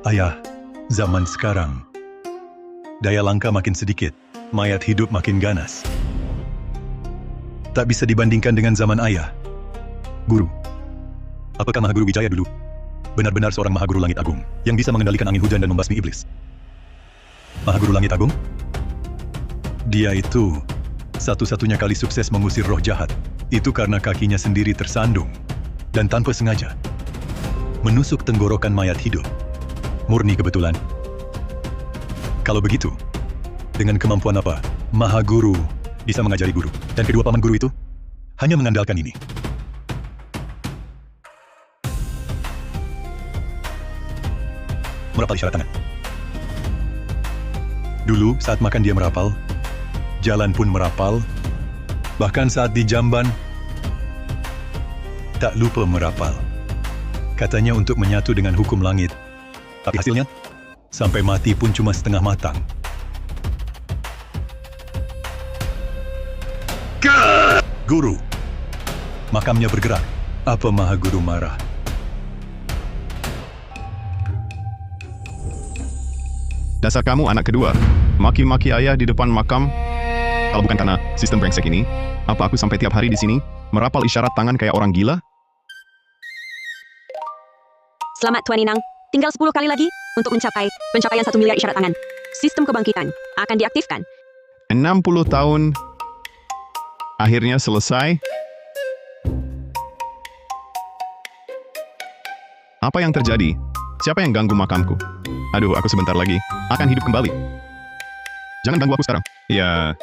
Ayah, zaman sekarang, daya langka makin sedikit, mayat hidup makin ganas. Tak bisa dibandingkan dengan zaman ayah. Guru, apakah Mahaguru Wijaya dulu benar-benar seorang Mahaguru Langit Agung yang bisa mengendalikan angin hujan dan membasmi iblis? Mahaguru Langit Agung? Dia itu satu-satunya kali sukses mengusir roh jahat. Itu karena kakinya sendiri tersandung dan tanpa sengaja menusuk tenggorokan mayat hidup. Murni kebetulan. Kalau begitu, dengan kemampuan apa Mahaguru bisa mengajari guru? Dan kedua paman guru itu hanya mengandalkan ini. Merapal isyarat tangan. Dulu saat makan dia merapal, jalan pun merapal, bahkan saat di jamban tak lupa merapal. Katanya untuk menyatu dengan hukum langit. Tapi hasilnya, sampai mati pun cuma setengah matang. Guru, makamnya bergerak. Apa Mahaguru marah? Dasar kamu anak kedua, maki-maki ayah di depan makam. Kalau bukan karena sistem brengsek ini, apa aku sampai tiap hari di sini merapal isyarat tangan kayak orang gila? Selamat Tuan Inang, tinggal 10 kali lagi untuk mencapai pencapaian 1 miliar isyarat tangan. Sistem kebangkitan akan diaktifkan. 60 tahun akhirnya selesai. Apa yang terjadi? Siapa yang ganggu makamku? Aduh, aku sebentar lagi akan hidup kembali. Jangan ganggu aku sekarang. Ya.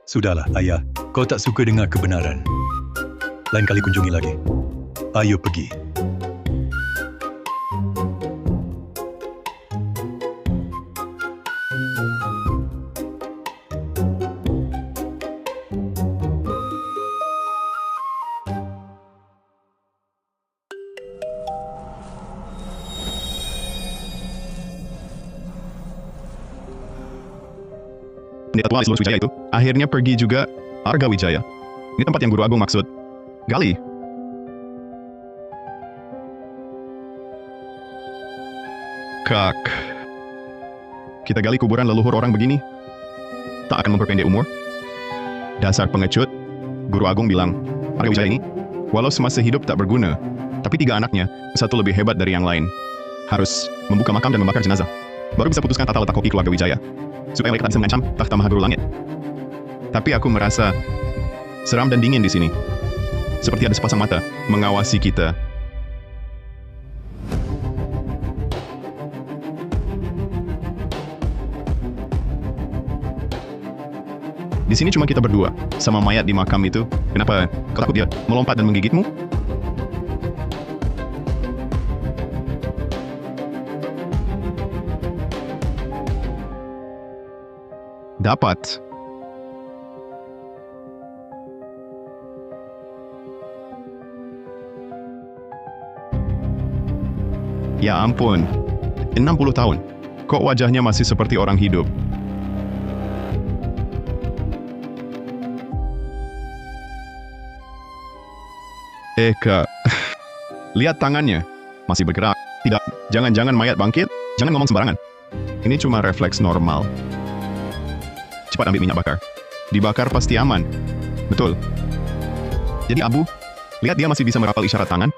Sudahlah, ayah. Kau tak suka dengan kebenaran. Lain kali kunjungi lagi. Ayo pergi. Pendeta tua Alisloh Wijaya itu akhirnya pergi juga. Arga Wijaya. Ini tempat yang Guru Agung maksud. Gali. Kak. Kita gali kuburan leluhur orang begini. Tak akan memperpendek umur. Dasar pengecut. Guru Agung bilang, Arga Wijaya ini, walau semasa hidup tak berguna, tapi 3 anaknya, satu lebih hebat dari yang lain. Harus membuka makam dan membakar jenazah. Baru bisa putuskan tata letak kopi keluarga Wijaya. Supaya mereka tak bisa mengancam takhta Mahaguru Langit. Tapi aku merasa seram dan dingin di sini. Seperti ada sepasang mata mengawasi kita. Di sini cuma kita berdua, sama mayat di makam itu. Kenapa kau takut dia melompat dan menggigitmu? Dapat. Ya ampun, 60 tahun. Kok wajahnya masih seperti orang hidup? Kak. Lihat tangannya. Masih bergerak. Tidak, jangan-jangan mayat bangkit. Jangan ngomong sembarangan. Ini cuma refleks normal. Cepat ambil minyak bakar. Dibakar pasti aman. Betul. Jadi Abu, lihat dia masih bisa merapal isyarat tangan.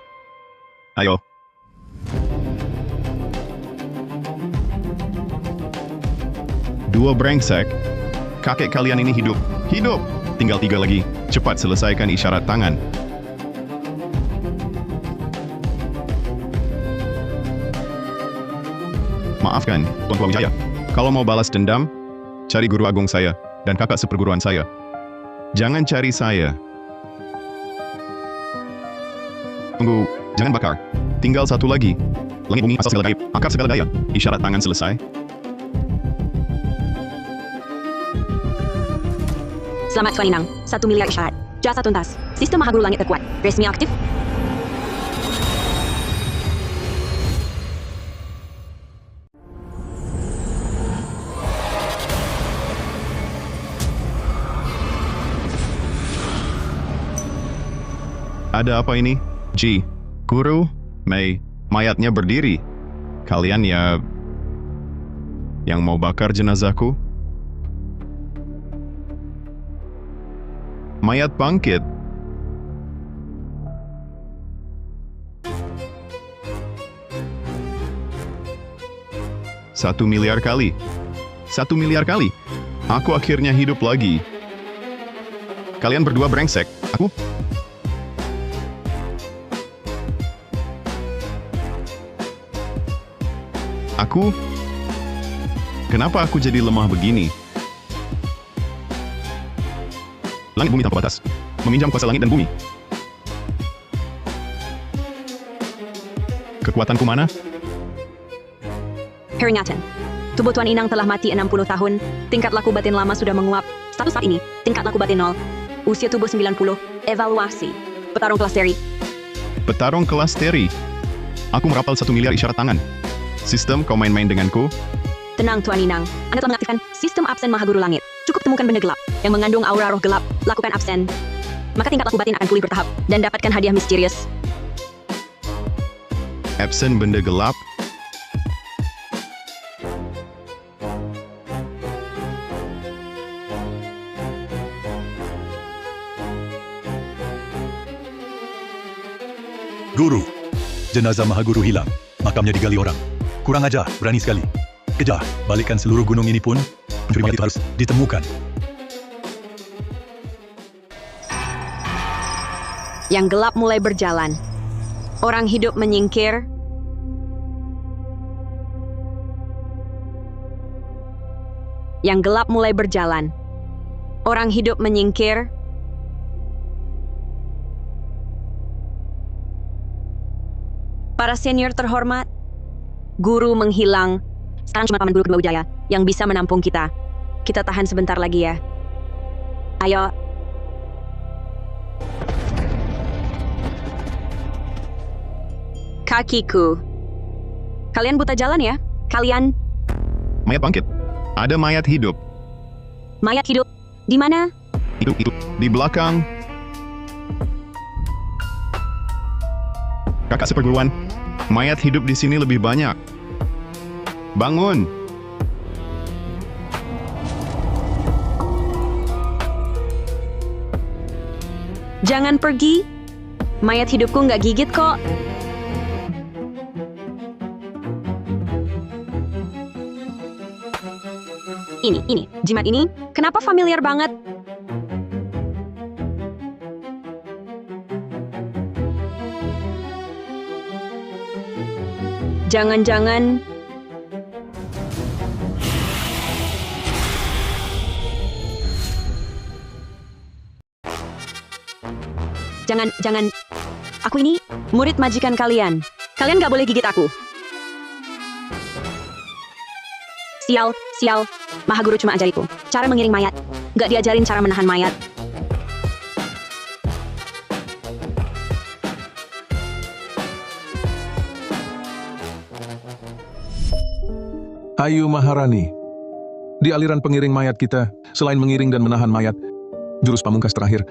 Ayo. Dua brengsek. Kakek kalian ini hidup. Hidup! Tinggal 3 lagi. Cepat selesaikan isyarat tangan. Maafkan, Tuan Tua Wijaya. Kalau mau balas dendam, cari Guru Agung saya dan kakak seperguruan saya. Jangan cari saya. Tunggu, jangan bakar. Tinggal 1 lagi. Langit bumi asal segala gaib, akar segala daya. Isyarat tangan selesai. Selamat Tuan Inang, 1 miliar isyarat. Jasa tuntas. Sistem Mahaguru Langit terkuat. Resmi aktif. Ada apa ini? Ji, Guru, Mei, mayatnya berdiri. Kalian ya yang mau bakar jenazahku? Mayat bangkit. Satu miliar kali. 1 miliar kali. Aku akhirnya hidup lagi. Kalian berdua brengsek. Aku? Kenapa aku jadi lemah begini? Langit bumi tanpa batas. Meminjam kuasa langit dan bumi. Kekuatanku mana? Peringatan. Tubuh Tuan Inang telah mati 60 tahun. Tingkat laku batin lama sudah menguap. Status saat ini, tingkat laku batin 0. Usia tubuh 90. Evaluasi. Petarung kelas seri. Petarung kelas teri. Aku merapal 1 miliar isyarat tangan. Sistem, kau main-main denganku? Tenang Tuan Inang. Anda telah mengaktifkan sistem absen Mahaguru Langit. Cukup temukan benda gelap yang mengandung aura roh gelap. Lakukan absen. Maka tingkat laku batin akan pulih bertahap dan dapatkan hadiah misterius. Absen benda gelap? Guru, jenazah Mahaguru hilang. Makamnya digali orang. Kurang ajar, berani sekali. Kejar, balikkan seluruh gunung ini pun. Pencuri mayat itu harus ditemukan. Yang gelap mulai berjalan. Orang hidup menyingkir. Yang gelap mulai berjalan. Orang hidup menyingkir. Para senior terhormat, guru menghilang. Sekarang cuma Paman Guru Kedua Wijaya yang bisa menampung kita. Kita tahan sebentar lagi ya. Ayo. Kakiku. Kalian buta jalan ya? Kalian Mayat bangkit. Ada mayat hidup. mayat hidup. Di mana? Itu. Di belakang. Kakak seperguruan. Mayat hidup di sini lebih banyak. Bangun. Jangan pergi. Mayat hidupku nggak gigit kok. Ini, jimat ini, kenapa familiar banget? Jangan-jangan... Jangan. Aku ini murid majikan kalian. Kalian gak boleh gigit aku. Sial. Mahaguru cuma ajariku cara mengiring mayat. Gak diajarin cara menahan mayat. Ayu Maharani. Di aliran pengiring mayat kita, selain mengiring dan menahan mayat, jurus pamungkas terakhir,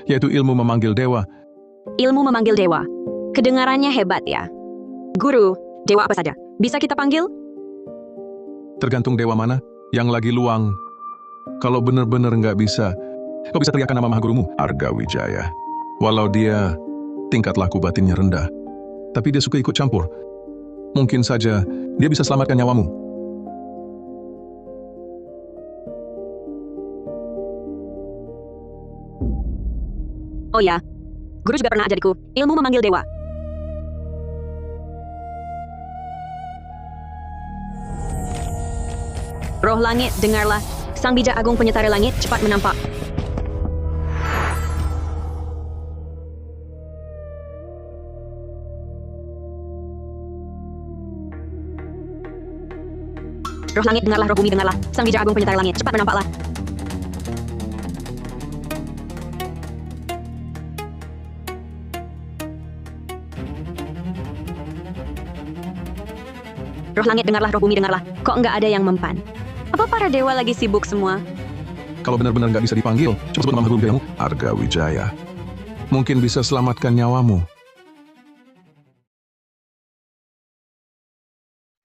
yaitu ilmu memanggil dewa. Ilmu memanggil dewa. Kedengarannya hebat ya. Guru, dewa apa saja bisa kita panggil? Tergantung dewa mana yang lagi luang. Kalau benar-benar nggak bisa, kau bisa teriakkan nama Mahagurumu, Arga Wijaya. Walau dia tingkat laku batinnya rendah, tapi dia suka ikut campur. Mungkin saja dia bisa selamatkan nyawamu. Oh ya, guru juga pernah ajariku ilmu memanggil dewa. Roh langit, dengarlah. Sang bijak agung penyetara langit cepat menampak. Roh langit, dengarlah. Roh bumi, dengarlah. Sang bijak agung penyetara langit cepat menampaklah. Roh langit, dengarlah. Roh bumi, dengarlah. Kok nggak ada yang mempan? Apa para dewa lagi sibuk semua? Kalau benar-benar nggak bisa dipanggil, coba sebut nama Mahagurumu, Arga Wijaya. Mungkin bisa selamatkan nyawamu.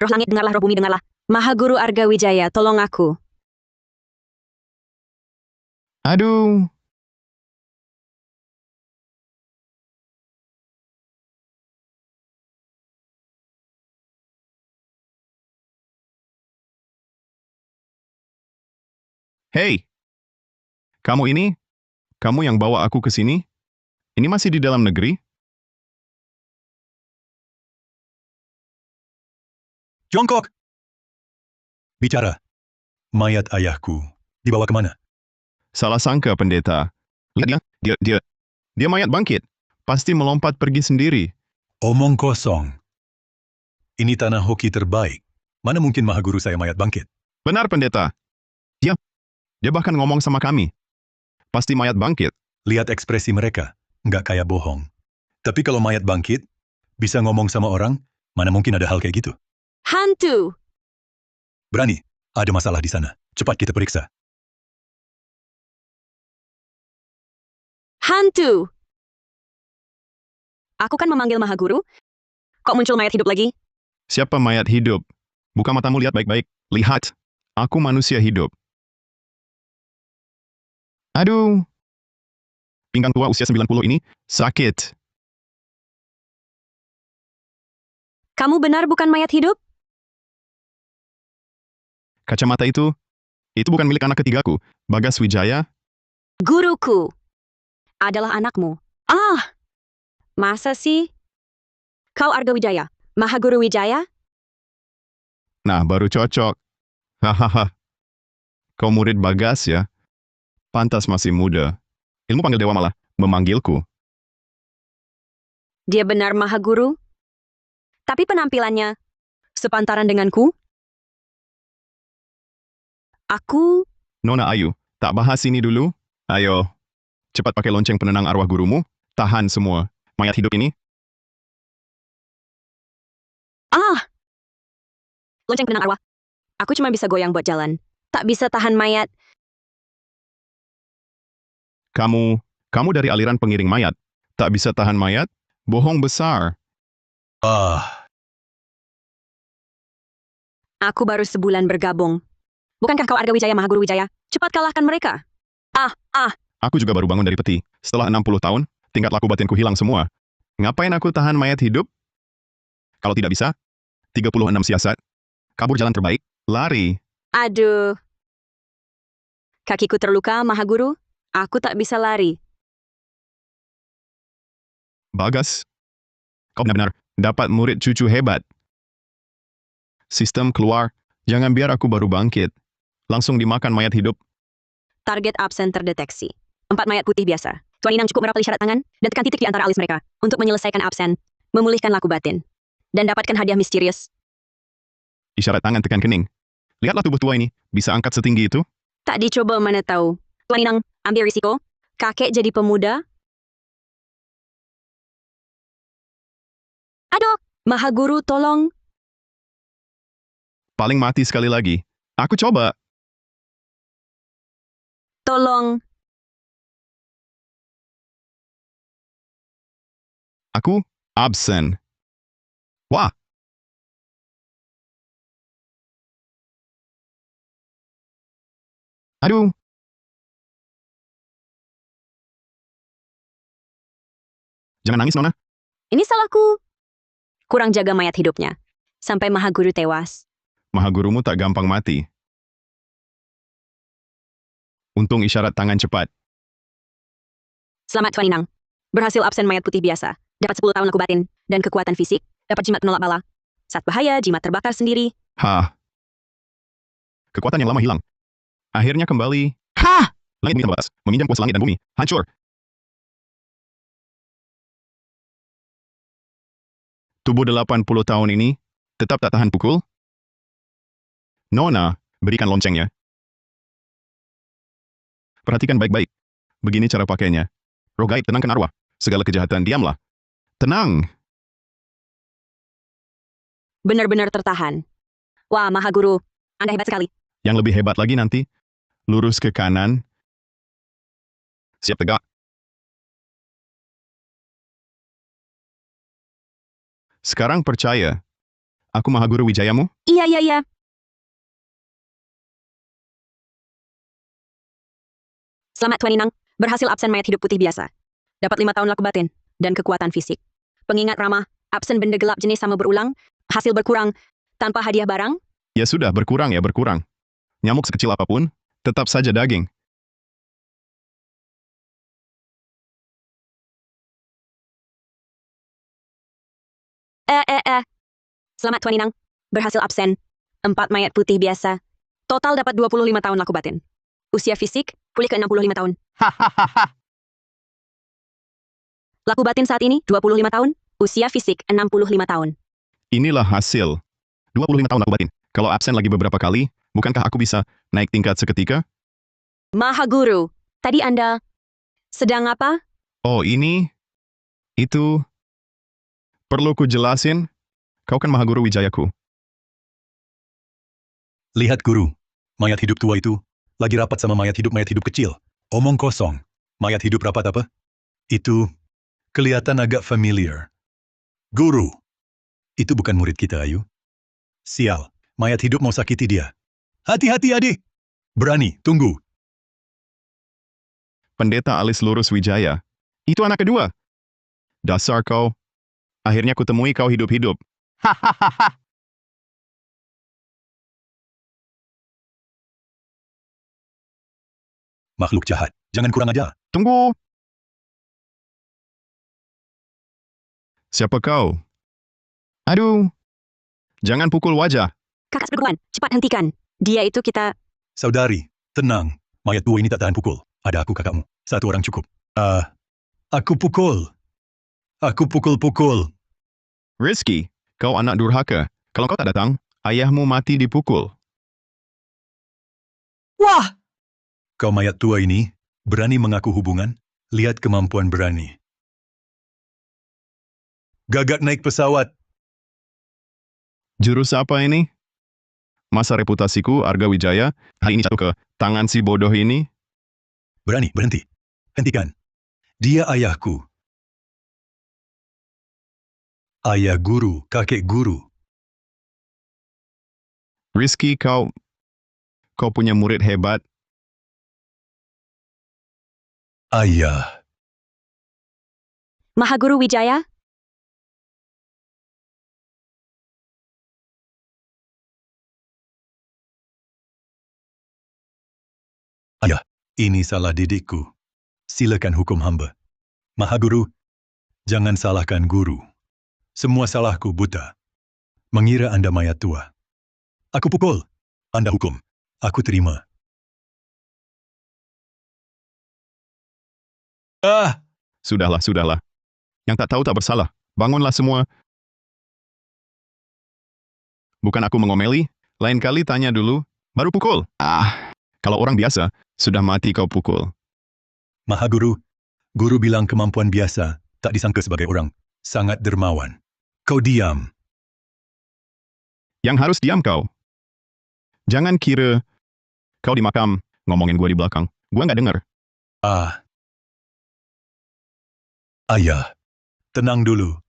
Roh langit dengarlah, roh bumi dengarlah. Maha Guru Arga Wijaya, tolong aku. Aduh. Hei, kamu yang bawa aku ke sini? Ini masih di dalam negeri? Jongkok! Bicara. Mayat ayahku. Dibawa kemana? Salah sangka, pendeta. Lihat dia mayat bangkit. Pasti melompat pergi sendiri. Omong kosong. Ini tanah hoki terbaik. Mana mungkin Maha Guru saya mayat bangkit? Benar, pendeta. Dia bahkan ngomong sama kami. Pasti mayat bangkit. Lihat ekspresi mereka. Nggak kayak bohong. Tapi kalau mayat bangkit, bisa ngomong sama orang, mana mungkin ada hal kayak gitu? Hantu! Berani, ada masalah di sana. Cepat kita periksa. Hantu! Aku kan memanggil Maha Guru. Kok muncul mayat hidup lagi? Siapa mayat hidup? Buka matamu, lihat baik-baik. Lihat. Aku manusia hidup. Aduh. Pinggang tua usia 90 ini sakit. Kamu benar bukan mayat hidup? Kacamata itu bukan milik anak ketigaku. Bagas Wijaya. Guruku adalah anakmu. Ah! Masa sih? Kau Arga Wijaya, Maha Guru Wijaya? Nah, baru cocok. Hahaha. Kau murid Bagas ya? Pantas masih muda. Ilmu panggil dewa malah memanggilku. Dia benar Maha Guru? Tapi penampilannya sepantaran denganku? Aku Nona Ayu, tak bahas ini dulu? Ayo, cepat pakai lonceng penenang arwah gurumu. Tahan semua. Mayat hidup ini. lonceng penenang arwah. Aku cuma bisa goyang buat jalan. Tak bisa tahan mayat. Kamu dari aliran pengiring mayat. Tak bisa tahan mayat? Bohong besar. Aku baru sebulan bergabung. Bukankah kau Arga Wijaya Maha Guru Wijaya? Cepat kalahkan mereka. Aku juga baru bangun dari peti. Setelah 60 tahun, tingkat laku batinku hilang semua. Ngapain aku tahan mayat hidup? Kalau tidak bisa, 36 siasat. Kabur jalan terbaik, lari. Aduh. Kakiku terluka, Maha Guru. Aku tak bisa lari. Bagas. Kau benar-benar dapat murid cucu hebat. Sistem keluar, jangan biar aku baru bangkit. Langsung dimakan mayat hidup. Target absen terdeteksi. 4 mayat putih biasa. Tuan Inang cukup merapel isyarat tangan dan tekan titik di antara alis mereka untuk menyelesaikan absen, memulihkan laku batin, dan dapatkan hadiah misterius. Isyarat tangan tekan kening. Lihatlah tubuh tua ini, bisa angkat setinggi itu? Tak dicoba mana tahu. Tuan Inang, ambil risiko. Kakek jadi pemuda. Aduh, Maha Guru tolong. Paling mati sekali lagi. Aku coba. Tolong. Aku absen. Wah. Aduh. Jangan nangis, Nona. Ini salahku. Kurang jaga mayat hidupnya. Sampai Maha Guru tewas. Maha gurumu tak gampang mati. Untung isyarat tangan cepat. Selamat Tuan Inang. Berhasil absen mayat putih biasa. Dapat 10 tahun laku batin dan kekuatan fisik. Dapat jimat penolak bala. Saat bahaya, jimat terbakar sendiri. Hah. Kekuatan yang lama hilang. Akhirnya kembali. Hah! Langit bumi terbatas. Meminjam kuasa langit dan bumi. Hancur. Tubuh 80 tahun ini tetap tak tahan pukul? Nona, berikan loncengnya. Perhatikan baik-baik. Begini cara pakainya. Roh gaib, tenangkan arwah. Segala kejahatan, diamlah. Tenang. Benar-benar tertahan. Wah, Maha Guru. Anda hebat sekali. Yang lebih hebat lagi nanti. Lurus ke kanan. Siap tegak. Sekarang percaya. Aku Mahaguru Wijayamu? Iya, iya, iya. Selamat Tuan Inang, berhasil absen mayat hidup putih biasa. Dapat 5 tahun laku batin, dan kekuatan fisik. Pengingat ramah, absen benda gelap jenis sama berulang, hasil berkurang, tanpa hadiah barang. Ya sudah, berkurang ya berkurang. Nyamuk sekecil apapun, tetap saja daging. Selamat Tuan Inang, berhasil absen. 4 mayat putih biasa. Total dapat 25 tahun laku batin. Usia fisik, pulih ke 65 tahun. Laku batin saat ini, 25 tahun. Usia fisik, 65 tahun. Inilah hasil. 25 tahun aku batin. Kalau absen lagi beberapa kali, bukankah aku bisa naik tingkat seketika? Mahaguru, tadi Anda sedang apa? Oh ini, itu, perlu ku jelasin? Kau kan Mahaguru Wijayaku. Lihat guru, mayat hidup tua itu lagi rapat sama mayat hidup kecil. Omong kosong. Mayat hidup rapat apa? Itu kelihatan agak familiar. Guru, itu bukan murid kita, Ayu. Sial, mayat hidup mau sakiti dia. Hati-hati, adik. Berani, tunggu. Pendeta alis lurus Wijaya. Itu anak kedua. Dasar kau. Akhirnya kutemui kau hidup-hidup. Hahaha. Makhluk jahat, jangan kurang ajar. Tunggu. Siapa kau? Aduh. Jangan pukul wajah. Kakak seperguruan, cepat hentikan. Dia itu kita... Saudari, tenang. Mayat tua ini tak tahan pukul. Ada aku kakakmu. Satu orang cukup. Aku pukul. Aku pukul-pukul. Rizky, kau anak durhaka. Kalau kau tak datang, ayahmu mati dipukul. Wah! Kau mayat tua ini, berani mengaku hubungan? Lihat kemampuan berani. Gagak naik pesawat. Jurus apa ini? Masa reputasiku, Arga Wijaya, hari ini jatuh ke tangan si bodoh ini? Berani, berhenti. Hentikan. Dia ayahku. Ayah guru, kakek guru. Rizky, kau punya murid hebat. Ayah. Mahaguru Wijaya? Ayah, ini salah didikku. Silakan hukum hamba. Mahaguru, jangan salahkan guru. Semua salahku buta. Mengira Anda mayat tua. Aku pukul. Anda hukum. Aku terima. Sudahlah, sudahlah. Yang tak tahu tak bersalah. Bangunlah semua. Bukan aku mengomeli, lain kali tanya dulu, baru pukul. Kalau orang biasa, sudah mati kau pukul. Mahaguru, guru bilang kemampuan biasa, tak disangka sebagai orang. Sangat dermawan. Kau diam. Yang harus diam kau. Jangan kira kau di makam ngomongin gua di belakang. Gua nggak dengar. Ayah, tenang dulu.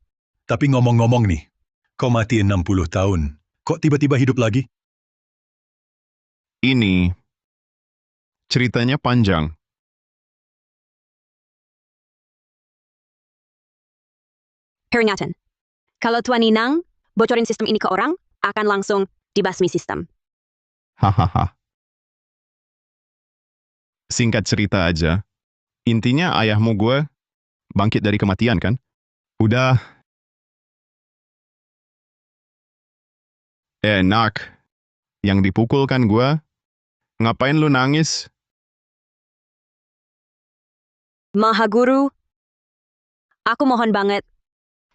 Tapi ngomong-ngomong nih, kau mati 60 tahun. Kok tiba-tiba hidup lagi? Ini ceritanya panjang. Peringatan. Kalau Tuan Inang bocorin sistem ini ke orang, akan langsung dibasmi sistem. Hahaha. Singkat cerita aja. Intinya ayahmu gue bangkit dari kematian kan? Udah. Enak. Yang dipukul kan gue. Ngapain lu nangis? Mahaguru, aku mohon banget.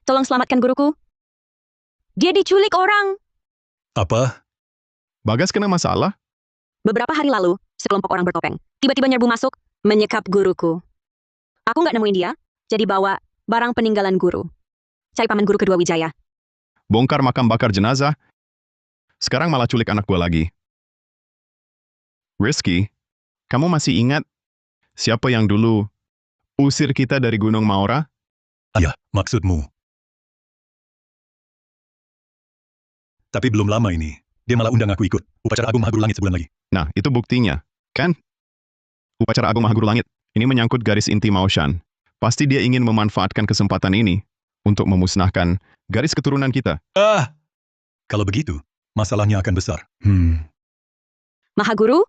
Tolong selamatkan guruku. Dia diculik orang. Apa? Bagas kena masalah? Beberapa hari lalu, sekelompok orang bertopeng tiba-tiba nyerbu masuk, menyekap guruku. Aku nggak nemuin dia, jadi bawa barang peninggalan guru. Cari paman guru kedua Wijaya. Bongkar makam bakar jenazah. Sekarang malah culik anak gue lagi. Rizky, kamu masih ingat siapa yang dulu usir kita dari Gunung Maura? Ayah, maksudmu? Tapi belum lama ini, dia malah undang aku ikut upacara Agung Mahaguru Langit sebulan lagi. Nah, itu buktinya, kan? Upacara Agung Mahaguru Langit, ini menyangkut garis inti Maoshan. Pasti dia ingin memanfaatkan kesempatan ini untuk memusnahkan garis keturunan kita. Kalau begitu, masalahnya akan besar. Mahaguru?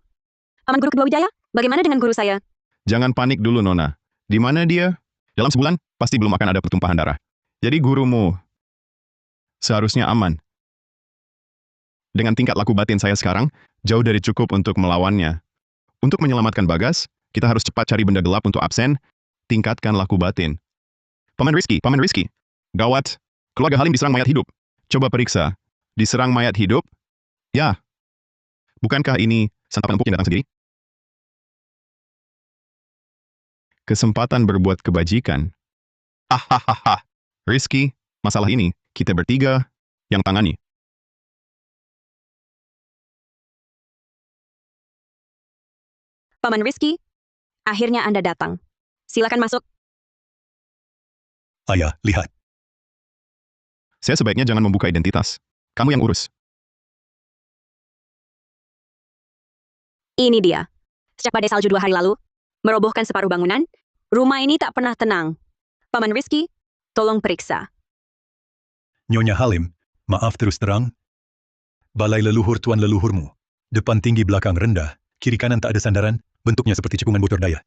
Paman Guru Kedua Wijaya, bagaimana dengan guru saya? Jangan panik dulu, Nona. Di mana dia? Dalam sebulan, pasti belum akan ada pertumpahan darah. Jadi gurumu seharusnya aman. Dengan tingkat laku batin saya sekarang, jauh dari cukup untuk melawannya. Untuk menyelamatkan Bagas, kita harus cepat cari benda gelap untuk absen, tingkatkan laku batin. Paman Rizky. Gawat, keluarga Halim diserang mayat hidup. Coba periksa, diserang mayat hidup? Ya. Bukankah ini santapan empuk yang datang sendiri? Kesempatan berbuat kebajikan. Hahaha. Rizky, masalah ini, kita bertiga yang tangani. Paman Rizky, akhirnya Anda datang. Silakan masuk. Ayah, lihat. Saya sebaiknya jangan membuka identitas. Kamu yang urus. Ini dia. Sejak badai salju 2 hari lalu, merobohkan separuh bangunan, rumah ini tak pernah tenang. Paman Rizky, tolong periksa. Nyonya Halim, maaf terus terang. Balai leluhur tuan leluhurmu. Depan tinggi belakang rendah, kiri kanan tak ada sandaran, bentuknya seperti cekungan bocor daya.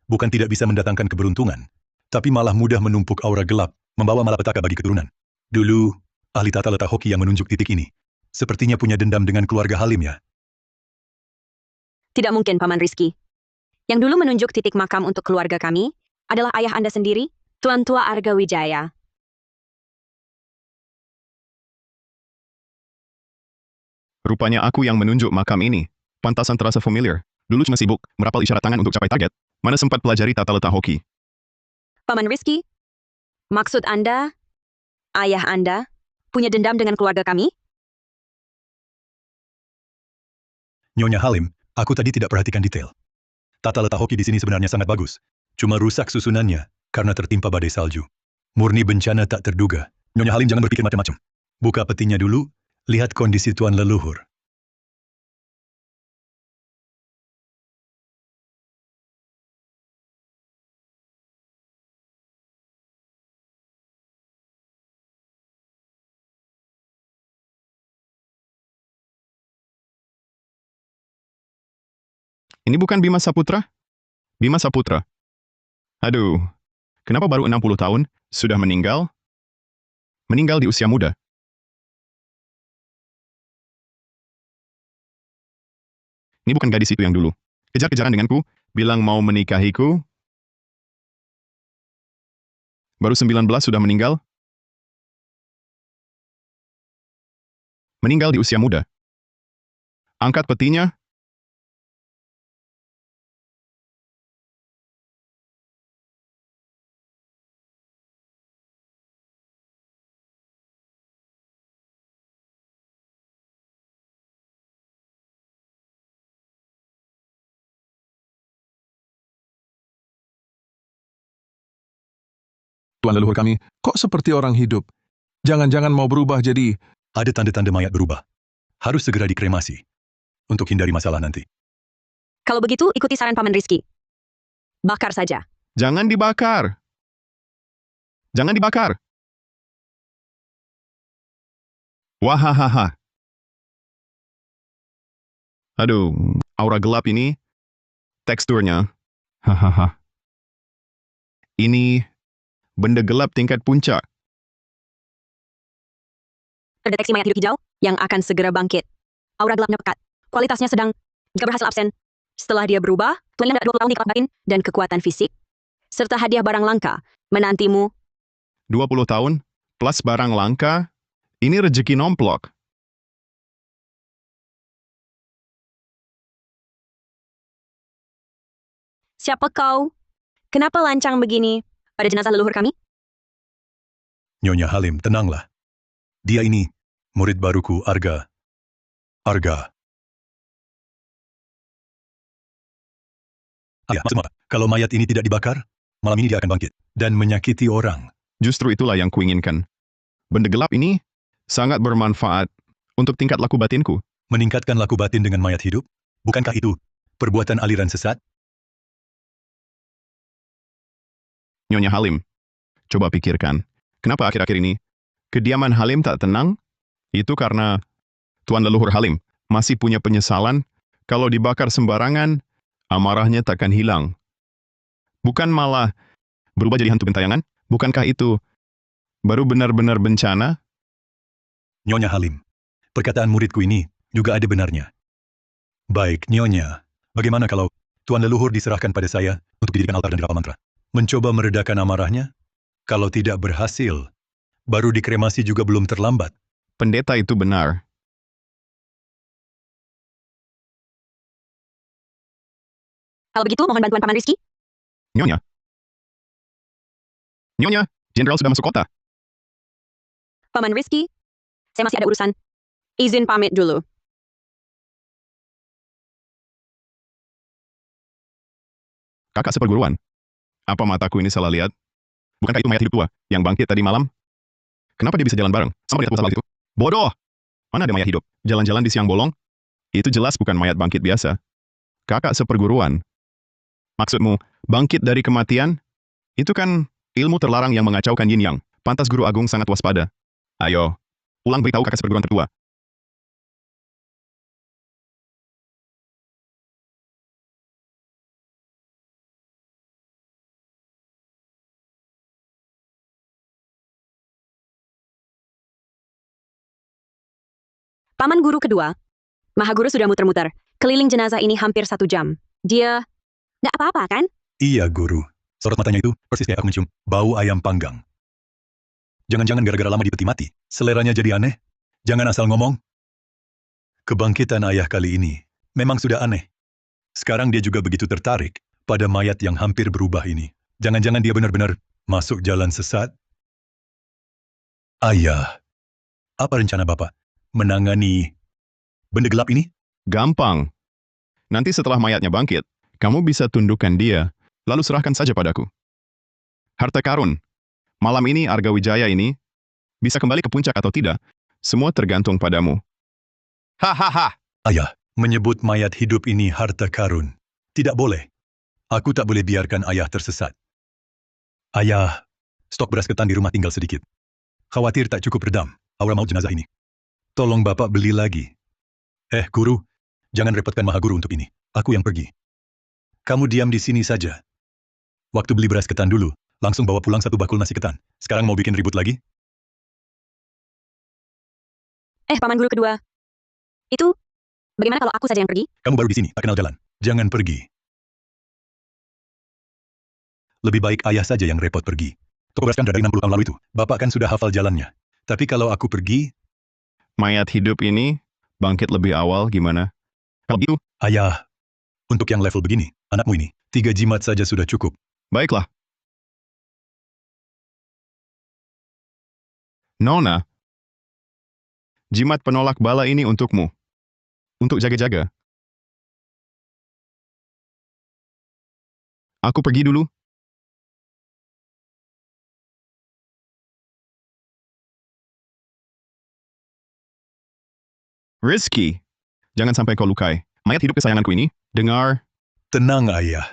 Bukan tidak bisa mendatangkan keberuntungan, tapi malah mudah menumpuk aura gelap, membawa malapetaka bagi keturunan. Dulu, ahli tata letak hoki yang menunjuk titik ini, sepertinya punya dendam dengan keluarga Halim ya. Tidak mungkin, Paman Rizky. Yang dulu menunjuk titik makam untuk keluarga kami adalah ayah Anda sendiri, Tuan Tua Arga Wijaya. Rupanya aku yang menunjuk makam ini. Pantasan terasa familiar. Dulu cuma sibuk merapal isyarat tangan untuk capai target. Mana sempat pelajari tata letak hoki. Paman Rizky, maksud Anda, ayah Anda, punya dendam dengan keluarga kami? Nyonya Halim, aku tadi tidak perhatikan detail. Tata letak hoki di sini sebenarnya sangat bagus. Cuma rusak susunannya karena tertimpa badai salju. Murni bencana tak terduga. Nyonya Halim jangan berpikir macam-macam. Buka petinya dulu, lihat kondisi tuan leluhur. Ini bukan Bima Saputra? Bima Saputra. Aduh, kenapa baru 60 tahun, sudah meninggal? Meninggal di usia muda. Ini bukan gadis itu yang dulu. Kejar-kejaran denganku, bilang mau menikahiku. Baru 19 sudah meninggal. Meninggal di usia muda. Angkat petinya. Tuan leluhur kami, kok seperti orang hidup? Jangan-jangan mau berubah jadi... Ada tanda-tanda mayat berubah. Harus segera dikremasi. Untuk hindari masalah nanti. Kalau begitu, ikuti saran Paman Rizky. Bakar saja. Jangan dibakar. Jangan dibakar. Wahahaha. Aduh, aura gelap ini, teksturnya. Hahaha. Ini benda gelap tingkat puncak. Terdeteksi mayat hidup hijau yang akan segera bangkit. Aura gelapnya pekat. Kualitasnya sedang. Jika berhasil absen. Setelah dia berubah, Tuan Yang 20 tahun di kelab batin dan kekuatan fisik. Serta hadiah barang langka menantimu. 20 tahun, plus barang langka, ini rezeki nomplok. Siapa kau? Kenapa lancang begini pada jenazah leluhur kami? Nyonya Halim, tenanglah. Dia ini, murid baruku, Arga. Arga. Ayah, maksud apa? Kalau mayat ini tidak dibakar, malam ini dia akan bangkit dan menyakiti orang. Justru itulah yang kuinginkan. Benda gelap ini sangat bermanfaat Untuk tingkat laku batinku. Meningkatkan laku batin dengan mayat hidup? Bukankah itu perbuatan aliran sesat? Nyonya Halim, coba pikirkan. Kenapa akhir-akhir ini kediaman Halim tak tenang? Itu karena Tuan Leluhur Halim masih punya penyesalan kalau dibakar sembarangan, amarahnya takkan hilang. Bukan malah berubah jadi hantu gentayangan? Bukankah itu baru benar-benar bencana? Nyonya Halim, perkataan muridku ini juga ada benarnya. Baik, Nyonya. Bagaimana kalau Tuan Leluhur diserahkan pada saya untuk didirikan altar dan dirapal mantra? Mencoba meredakan amarahnya? Kalau tidak berhasil, baru dikremasi juga belum terlambat. Pendeta itu benar. Kalau begitu, mohon bantuan Paman Rizky. Nyonya. Nyonya, Jenderal sudah masuk kota. Paman Rizky, saya masih ada urusan. Izin pamit dulu. Kakak seperguruan. Apa mataku ini salah lihat? Bukankah itu mayat hidup tua yang bangkit tadi malam? Kenapa dia bisa jalan bareng sama mayat tua itu? Bodoh! Mana ada mayat hidup? Jalan-jalan di siang bolong? Itu jelas bukan mayat bangkit biasa. Kakak seperguruan. Maksudmu, bangkit dari kematian? Itu kan ilmu terlarang yang mengacaukan yin yang. Pantas Guru Agung sangat waspada. Ayo, ulang beritahu kakak seperguruan tertua. Paman Guru kedua, Mahaguru sudah muter-muter. Keliling jenazah ini hampir 1 jam. Dia nggak apa-apa kan? Iya, Guru. Sorot matanya itu persis kayak aku mencium bau ayam panggang. Jangan-jangan gara-gara lama di peti mati, seleranya jadi aneh? Jangan asal ngomong. Kebangkitan ayah kali ini memang sudah aneh. Sekarang dia juga begitu tertarik pada mayat yang hampir berubah ini. Jangan-jangan dia benar-benar masuk jalan sesat? Ayah, apa rencana Bapak menangani benda gelap ini? Gampang. Nanti setelah mayatnya bangkit, kamu bisa tundukkan dia, lalu serahkan saja padaku. Harta karun. Malam ini Arga Wijaya ini bisa kembali ke puncak atau tidak, semua tergantung padamu. Hahaha. Ayah, menyebut mayat hidup ini harta karun. Tidak boleh. Aku tak boleh biarkan ayah tersesat. Ayah, stok beras ketan di rumah tinggal sedikit. Khawatir tak cukup redam aura maut jenazah ini. Tolong Bapak beli lagi. Guru, jangan repotkan Mahaguru untuk ini. Aku yang pergi. Kamu diam di sini saja. Waktu beli beras ketan dulu, langsung bawa pulang 1 bakul nasi ketan. Sekarang mau bikin ribut lagi? Paman Guru kedua. Itu, bagaimana kalau aku saja yang pergi? Kamu baru di sini, tak kenal jalan. Jangan pergi. Lebih baik ayah saja yang repot pergi. Toko beras kan dari 60 tahun lalu itu. Bapak kan sudah hafal jalannya. Tapi kalau aku pergi, Mayat hidup ini bangkit lebih awal gimana? Kalau gitu, ayah, untuk yang level begini, anakmu ini, 3 jimat saja sudah cukup. baiklah. Nona, jimat penolak bala ini untukmu. Untuk jaga-jaga. Aku pergi dulu. Rizky, jangan sampai kau lukai. Mayat hidup kesayanganku ini, dengar, Tenang ayah.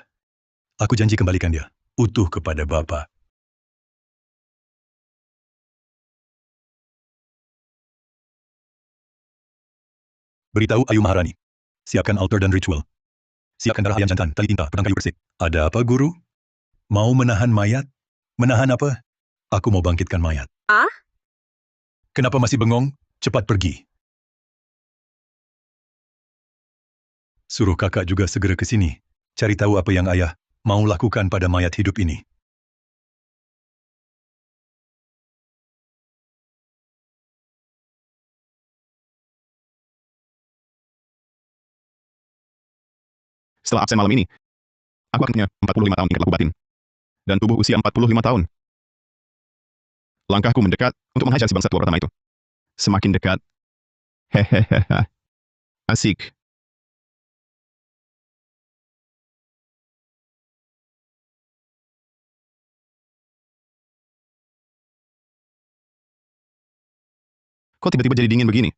Aku janji kembalikan dia. Utuh kepada Bapak. Beritahu Ayu Maharani. Siapkan altar dan ritual. Siapkan darah ayam jantan, tali tinta, pedang kayu bersih. Ada apa, Guru? Mau menahan mayat? Menahan apa? Aku mau bangkitkan mayat. Ah? Kenapa masih bengong? Cepat pergi. Suruh kakak juga segera ke sini. Cari tahu apa yang ayah mau lakukan pada mayat hidup ini. setelah absen malam ini, aku akan punya 45 tahun tingkat laku batin. Dan tubuh usia 45 tahun. Langkahku mendekat untuk menghajar si bangsa tua pertama itu. Semakin dekat. Hehehe. Asik. Kok tiba-tiba jadi dingin begini?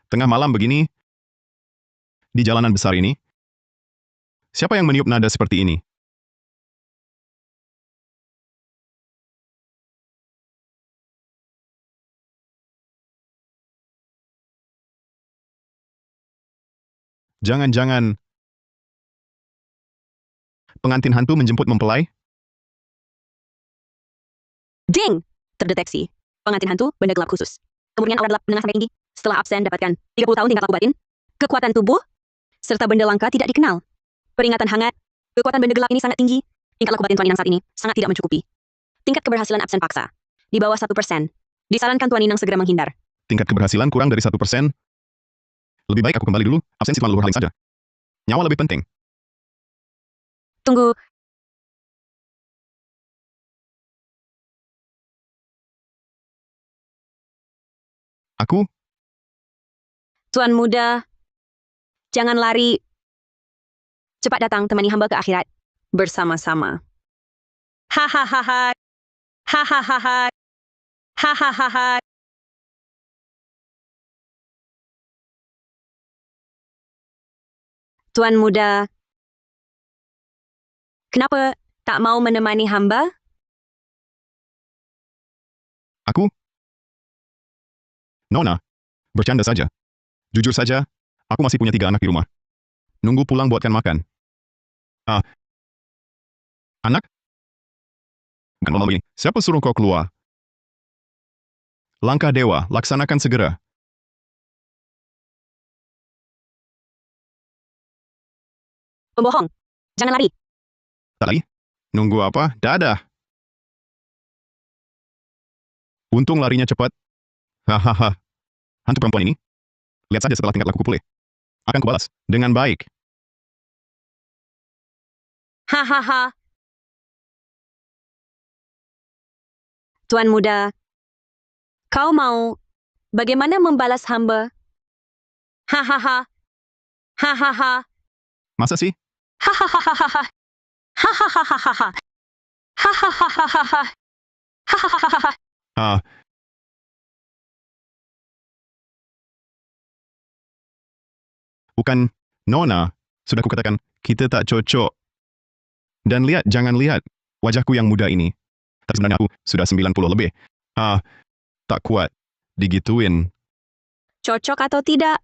Tengah malam begini, di jalanan besar ini, siapa yang meniup nada seperti ini? Jangan-jangan pengantin hantu menjemput mempelai? Ding! Terdeteksi. Pengantin hantu, benda gelap khusus. Kemurnian aura gelap menengah sampai tinggi. Setelah absen dapatkan 30 tahun tingkat laku batin. Kekuatan tubuh, serta benda langka tidak dikenal. Peringatan hangat. Kekuatan benda gelap ini sangat tinggi. Tingkat laku batin Tuan Inang saat ini sangat tidak mencukupi. Tingkat keberhasilan absen paksa. Di bawah 1%. Disarankan Tuan Inang segera menghindar. Tingkat keberhasilan kurang dari 1%? Lebih baik aku kembali dulu, absensi tuan leluhur Haling saja. Nyawa lebih penting. Tunggu. Aku? Tuan muda, jangan lari. Cepat datang temani hamba ke akhirat. Bersama-sama. Hahaha. Hahaha. Hahaha. Tuan muda, kenapa tak mau menemani hamba? Aku? Nona, bercanda saja. Jujur saja, aku masih punya 3 anak di rumah. Nunggu pulang buatkan makan. Anak? Bukan malam ini. Siapa suruh kau keluar? Langkah dewa, laksanakan segera. Pembohong, jangan lari. Tak lagi? Nunggu apa? Dadah. Untung larinya cepat. Hahaha. Hantu perempuan ini? Lihat saja setelah tingkat lakuku pulih. Akan kubalas. Dengan baik. Hahaha. Tuan muda, kau mau bagaimana membalas hamba? Hahaha. Hahaha. Masa sih? Hahaha. Hahaha. Hahaha. Hahaha. Ah, bukan, Nona. Sudah kukatakan, kita tak cocok. Dan lihat, jangan lihat. Wajahku yang muda ini. Tapi sebenarnya aku sudah 90 lebih. Tak kuat. Digituin. Cocok atau tidak?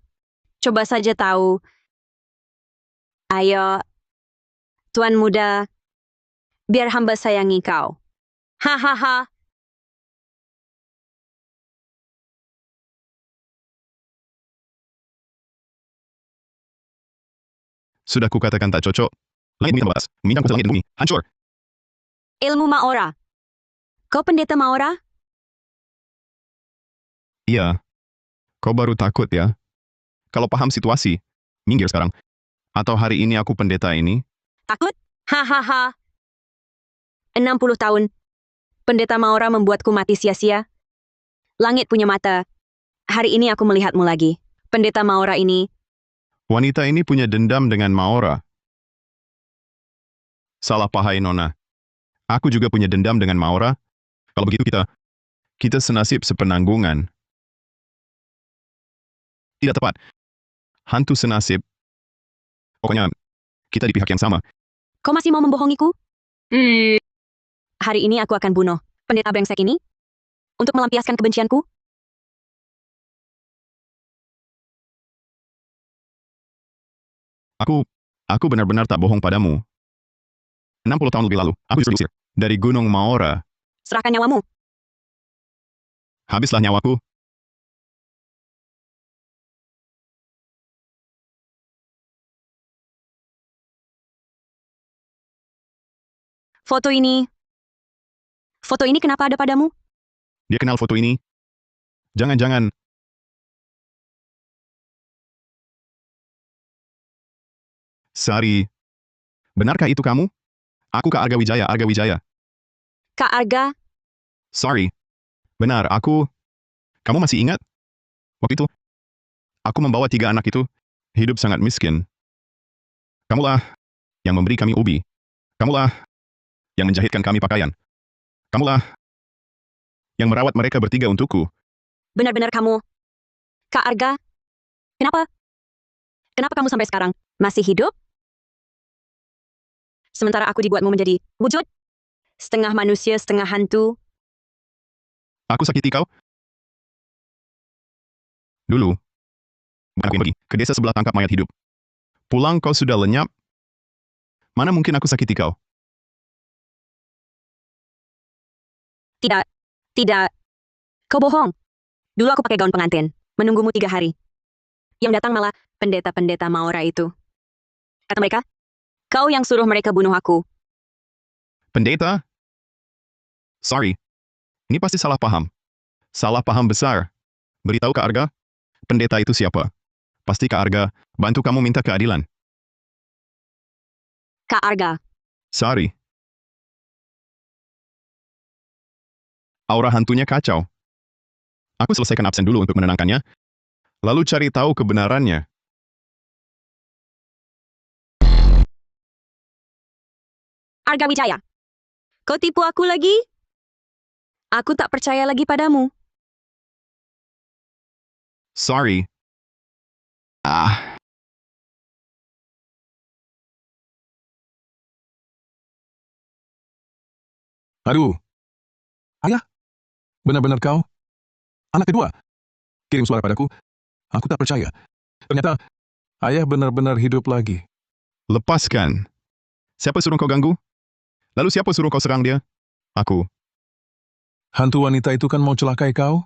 Coba saja tahu. Ayo, tuan muda, biar hamba sayangi kau. Hahaha. Sudah kukatakan tak cocok. Langit bumi terbatas. Minjam kuasa langit dan bumi. Hancur. Ilmu Maora. Kau pendeta Maora? Iya. Kau baru takut ya? Kalau paham situasi, minggir sekarang. Atau hari ini aku pendeta ini? Takut? Hahaha. 60 tahun. Pendeta Maora membuatku mati sia-sia. Langit punya mata. Hari ini aku melihatmu lagi. Pendeta Maora ini. Wanita ini punya dendam dengan Maora. Salah pahai Nona. Aku juga punya dendam dengan Maora. Kalau begitu kita senasib sepenanggungan. Tidak tepat. Hantu senasib. Pokoknya, kita di pihak yang sama. Kau masih mau membohongiku? Hari ini aku akan bunuh pendeta brengsek ini untuk melampiaskan kebencianku. Aku benar-benar tak bohong padamu. 60 tahun lebih lalu, aku diusir dari Gunung Maora. Serahkan nyawamu. Habislah nyawaku. Foto ini kenapa ada padamu? Dia kenal foto ini. Jangan-jangan. Sari. Benarkah itu kamu? Aku Kak Arga Wijaya, Arga Wijaya. Kak Arga, Sorry. Benar, aku... Kamu masih ingat? Waktu itu, aku membawa 3 anak itu, hidup sangat miskin. Kamulah yang memberi kami ubi. Kamulah yang menjahitkan kami pakaian. Kamulah yang merawat mereka bertiga untukku. benar-benar kamu. Kak Arga, Kenapa? Kenapa kamu sampai sekarang masih hidup? Sementara aku dibuatmu menjadi wujud, setengah manusia, setengah hantu. Aku sakiti kau? Dulu, bukan aku yang pergi ke desa sebelah tangkap mayat hidup. Pulang kau sudah lenyap. Mana mungkin aku sakiti kau? Tidak, tidak. Kau bohong. Dulu aku pakai gaun pengantin, menunggumu 3 hari. Yang datang malah pendeta-pendeta Maora itu. Kata mereka, kau yang suruh mereka bunuh aku. Pendeta? Sorry, ini pasti salah paham. Salah paham besar. Beritahu Kak Arga, pendeta itu siapa? Pasti Kak Arga bantu kamu minta keadilan. Kak Arga, Sorry. Aura hantunya kacau. Aku selesaikan absen dulu untuk menenangkannya, lalu cari tahu kebenarannya. Arga Wijaya. Kau tipu aku lagi? Aku tak percaya lagi padamu. Sorry. Ah, Aduh. Ayah, benar-benar kau? Anak kedua? Kirim suara padaku. Aku tak percaya. Ternyata, ayah benar-benar hidup lagi. lepaskan. Siapa suruh kau ganggu? Lalu siapa suruh kau serang dia? Aku. Hantu wanita itu kan mau celakai kau?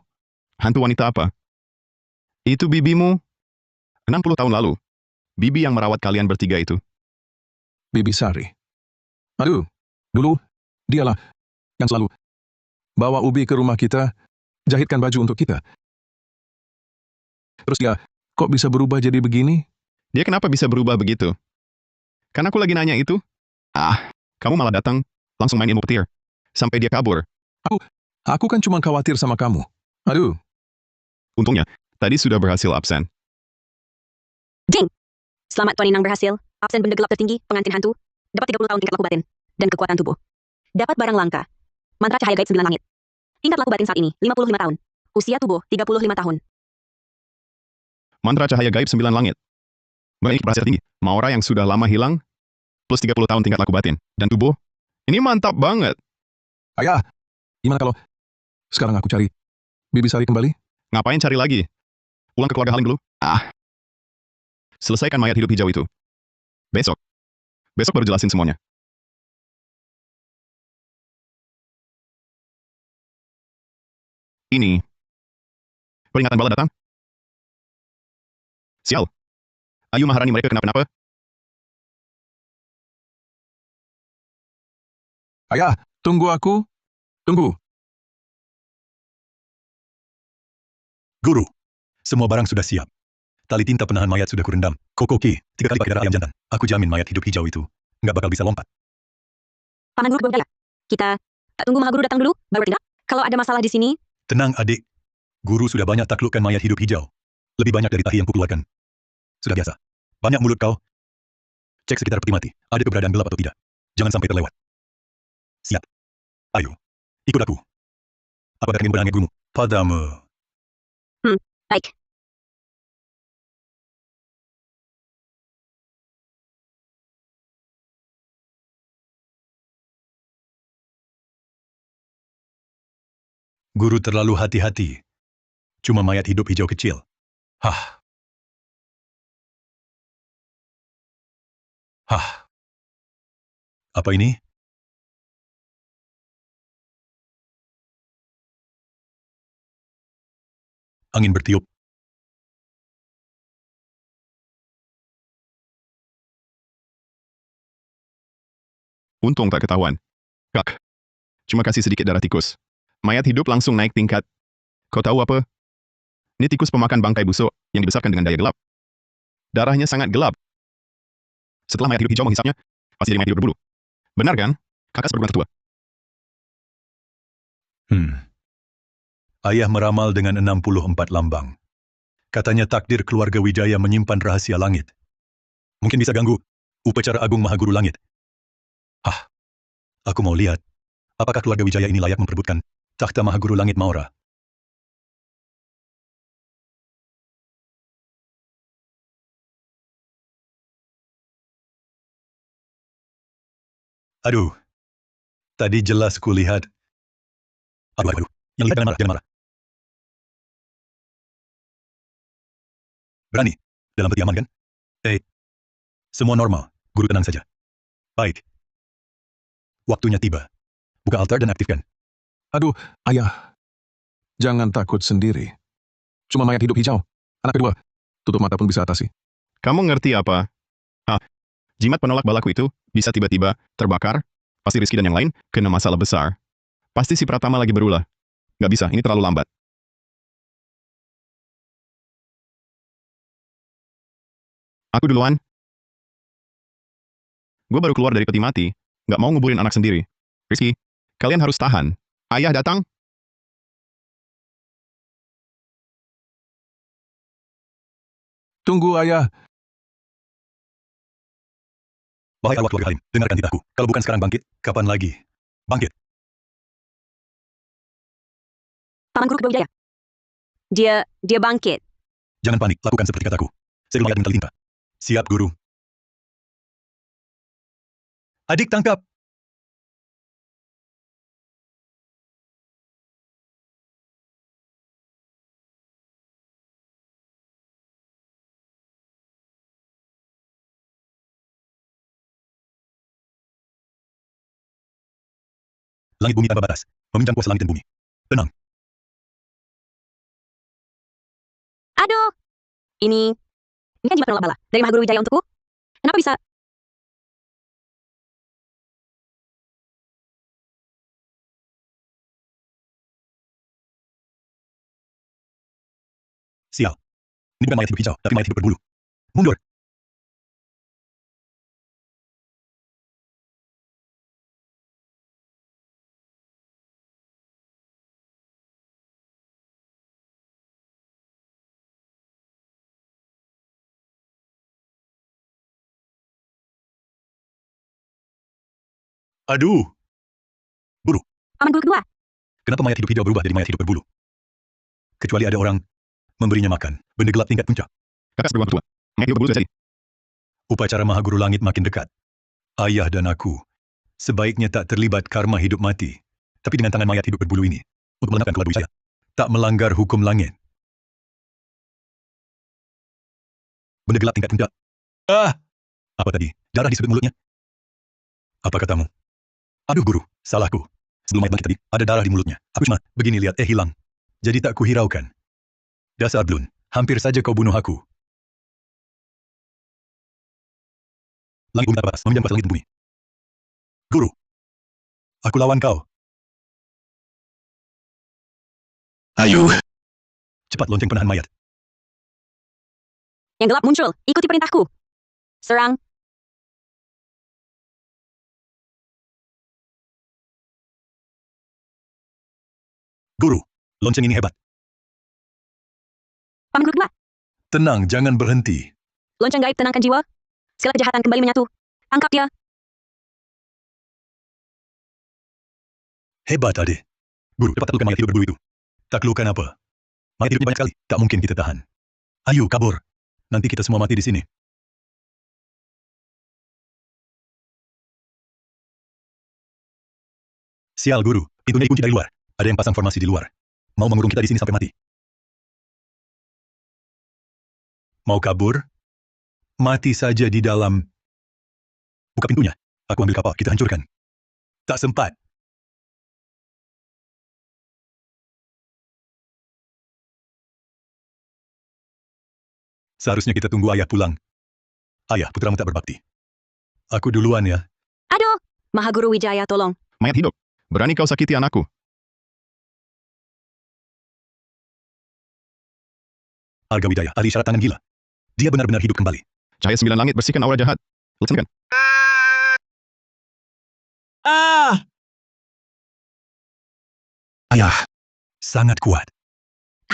Hantu wanita apa? Itu bibimu? 60 tahun lalu. Bibi yang merawat kalian bertiga itu. Bibi Sari. Aduh, dulu, dialah yang selalu bawa ubi ke rumah kita, jahitkan baju untuk kita. Terus dia, kok bisa berubah jadi begini? Dia kenapa bisa berubah begitu? Kan aku lagi nanya itu. Ah, kamu malah datang, langsung main ilmu petir. Sampai dia kabur. Aku kan cuma khawatir sama kamu. Aduh, Untungnya, tadi sudah berhasil absen. Jing! Selamat Tuan Inang berhasil. Absen benda gelap tertinggi, pengantin hantu. Dapat 30 tahun tingkat laku batin. Dan kekuatan tubuh. Dapat barang langka. Mantra cahaya gaib 9 langit. Tingkat laku batin saat ini, 55 tahun. Usia tubuh, 35 tahun. Mantra cahaya gaib 9 langit. Baik, berhasil tinggi. Maora yang sudah lama hilang, plus 30 tahun tingkat laku batin. Dan tubuh, ini mantap banget. ayah, gimana kalau sekarang aku cari Bibi Sari kembali? Ngapain cari lagi? Pulang ke keluarga Halim dulu. Ah. Selesaikan mayat hidup hijau itu. Besok. Besok baru jelasin semuanya. Ini. Peringatan bala datang. Sial. Ayu Maharani mereka kenapa-napa? Ayah, tunggu aku. Tunggu. Guru, semua barang sudah siap. Tali tinta penahan mayat sudah kurendam. Kokoki, 3 kali pakai darah ayam jantan. Aku jamin mayat hidup hijau itu nggak bakal bisa lompat. Paman Guru Wijaya. Kita tunggu Maha Guru datang dulu, baru tidak? Kalau ada masalah di sini, Tenang adik, guru sudah banyak taklukkan mayat hidup hijau. Lebih banyak dari tahi yang kukeluarkan. Sudah biasa. Banyak mulut kau. Cek sekitar peti mati, ada keberadaan gelap atau tidak. Jangan sampai terlewat. Siap. Ayo, ikut aku. Apakah ingin berangkat gurumu? Padamu. baik. Guru terlalu hati-hati. Cuma mayat hidup hijau kecil. Hah. Hah. Apa ini? Angin bertiup. Untung tak ketahuan. Kak. Cuma kasih sedikit darah tikus. Mayat hidup langsung naik tingkat. Kau tahu apa? Ini tikus pemakan bangkai busuk yang dibesarkan dengan daya gelap. Darahnya sangat gelap. Setelah mayat hidup hijau menghisapnya, pasti jadi mayat hidup berbulu. Benar kan? Kakak seperguruan tertua. Ayah meramal dengan 64 lambang. Katanya takdir keluarga Wijaya menyimpan rahasia langit. Mungkin bisa ganggu upacara agung Maha Guru Langit. Hah. Aku mau lihat, apakah keluarga Wijaya ini layak memperebutkan takhta Maha Guru Langit Maora. Aduh, tadi jelas kulihat. Aduh. Yang lihat jangan marah. Berani? Dalam peti aman kan? Semua normal. Guru tenang saja. Baik. Waktunya tiba. Buka altar dan aktifkan. Aduh, ayah. Jangan takut sendiri. Cuma mayat hidup hijau. Anak kedua. Tutup mata pun bisa atasi. Kamu ngerti apa? Jimat penolak balaku itu bisa tiba-tiba terbakar, pasti Rizky dan yang lain kena masalah besar. Pasti si Pratama lagi berulah. Nggak bisa, ini terlalu lambat. Aku duluan. Gue baru keluar dari peti mati, nggak mau nguburin anak sendiri. Rizky, kalian harus tahan. Ayah datang. Tunggu, ayah. Wahai arwah keluarga Halim, dengarkan titahku. Kalau bukan sekarang bangkit, kapan lagi? Bangkit. Paman Guru Kedua Wijaya. Dia bangkit. Jangan panik, lakukan seperti kataku. Segera mayat mental tinta. Siap, Guru. Adik tangkap. Langit bumi tanpa batas. Meminjam kuasa langit dan bumi. Tenang. Aduh. Ini kan jimat penolak bala. Dari Maha Guru Wijaya untukku. Kenapa bisa? Sial. Ini bukan mayat hidup hijau, tapi mayat hidup berbulu. Mundur. Aduh. Guru, Paman Guru Kedua. kenapa mayat hidup hijau berubah jadi mayat hidup berbulu? Kecuali ada orang memberinya makan. Benda gelap tingkat puncak. Kakak beruang tua. Mayat hidup berbulu sudah jadi. Upacara Maha Guru Langit makin dekat. Ayah dan aku sebaiknya tak terlibat karma hidup mati. Tapi dengan tangan mayat hidup berbulu ini, untuk melengkapkan keluarga Wijaya, tak melanggar hukum langit. Benda gelap tingkat puncak. Apa tadi? Darah di sudut mulutnya? Apa katamu? Aduh guru, salahku. Sebelum mayat bangkit tadi, ada darah di mulutnya. Aku cuma, begini lihat, hilang. Jadi tak kuhiraukan. Dasar Blun, hampir saja kau bunuh aku. Langit bumi tanpa batas, meminjam kuasa langit dan bumi. Guru, aku lawan kau. Ayo. Cepat lonceng penahan mayat. Yang gelap muncul. Ikuti perintahku. Serang. Guru, lonceng ini hebat. Paman Guru Kedua. Tenang, jangan berhenti. Lonceng gaib tenangkan jiwa. Segala kejahatan kembali menyatu. Tangkap dia. Hebat, adik. Guru, cepat taklukkan mayat hidup berbulu itu. Taklukkan apa? Mayat hidupnya banyak sekali. Tak mungkin kita tahan. Ayo, kabur. Nanti kita semua mati di sini. Sial, Guru. Pintunya dikunci dari luar. Ada yang pasang formasi di luar. Mau mengurung kita di sini sampai mati. Mau kabur? Mati saja di dalam. Buka pintunya. Aku ambil kapal, kita hancurkan. Tak sempat. Seharusnya kita tunggu ayah pulang. Ayah, putramu tak berbakti. Aku duluan ya. Aduh. Maha Guru Wijaya tolong. Mayat hidup. Berani kau sakiti anakku. Arga Widaya, ahli isyarat tangan gila. Dia benar-benar hidup kembali. Cahaya 9 langit bersihkan aura jahat. Laksanakan. Ayah, sangat kuat.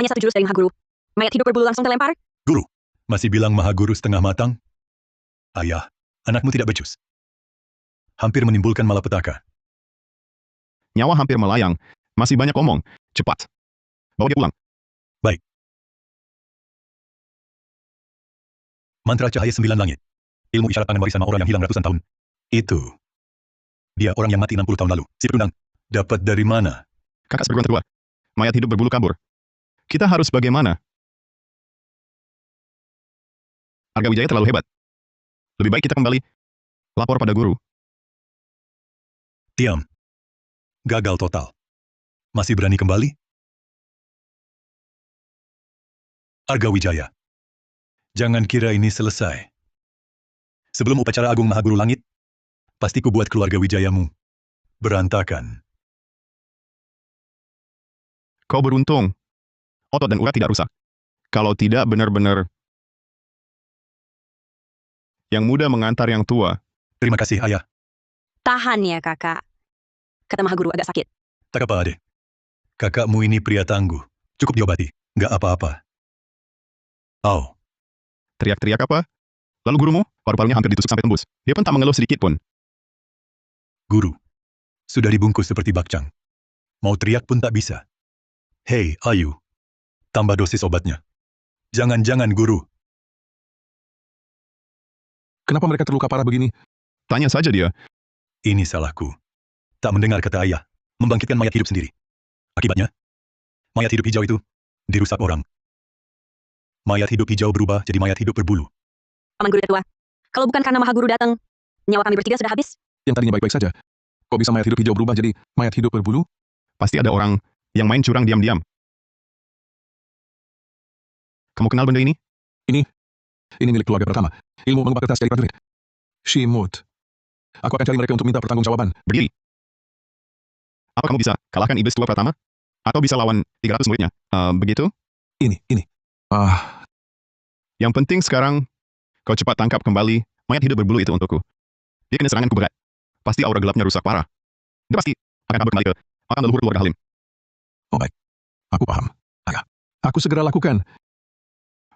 Hanya satu jurus dari Maha Guru. Mayat hidup berbulu langsung terlempar. Guru, masih bilang Maha Guru setengah matang? Ayah, anakmu tidak becus. Hampir menimbulkan malapetaka. Nyawa hampir melayang. Masih banyak omong. Cepat. Bawa dia pulang. Mantra cahaya 9 langit. Ilmu isyarat tangan warisan orang yang hilang ratusan tahun. Itu. Dia orang yang mati 60 tahun lalu. Si pedunang. Dapat dari mana? Kakak seperguruan kedua. Mayat hidup berbulu kabur. Kita harus bagaimana? Arga Wijaya terlalu hebat. Lebih baik kita kembali lapor pada guru. Diam. Gagal total. Masih berani kembali? Arga Wijaya. Jangan kira ini selesai. Sebelum upacara Agung Mahaguru Langit, pasti ku buat keluarga Wijayamu berantakan. Kau beruntung. Otot dan urat tidak rusak. Kalau tidak benar-benar yang muda mengantar yang tua. Terima kasih, Ayah. Tahan ya, kakak. Kata Mahaguru agak sakit. Tak apa, adek. Kakakmu ini pria tangguh. Cukup diobati. Nggak apa-apa. Oh, Teriak-teriak apa? Lalu gurumu, paru-parunya hampir ditusuk sampai tembus. Dia pun tak mengeluh sedikit pun. guru. Sudah dibungkus seperti bakcang. Mau teriak pun tak bisa. Hei, Ayu. Tambah dosis obatnya. Jangan-jangan, guru. Kenapa mereka terluka parah begini? Tanya saja dia. Ini salahku. Tak mendengar kata ayah. Membangkitkan mayat hidup sendiri. Akibatnya, mayat hidup hijau itu dirusak orang. Mayat hidup hijau berubah jadi mayat hidup berbulu. Paman Guru tua. Kalau bukan karena Mahaguru datang, nyawa kami bertiga sudah habis. Yang tadinya baik-baik saja. Kok bisa mayat hidup hijau berubah jadi mayat hidup berbulu? Pasti ada orang yang main curang diam-diam. Kamu kenal benda ini? Ini milik keluarga pertama. Ilmu mengubah kertas jadi prajurit. Shimut. Aku akan cari mereka untuk minta pertanggungjawaban. Berdiri. Apa kamu bisa kalahkan iblis tua pertama? Atau bisa lawan 300 muridnya? Begitu? Ini. Ah, Yang penting sekarang, kau cepat tangkap kembali mayat hidup berbulu itu untukku. Dia kena seranganku berat. Pasti aura gelapnya rusak parah. Dia pasti akan kabur kembali ke makam leluhur keluarga Halim. oh baik. Aku paham. Ayah, aku segera lakukan.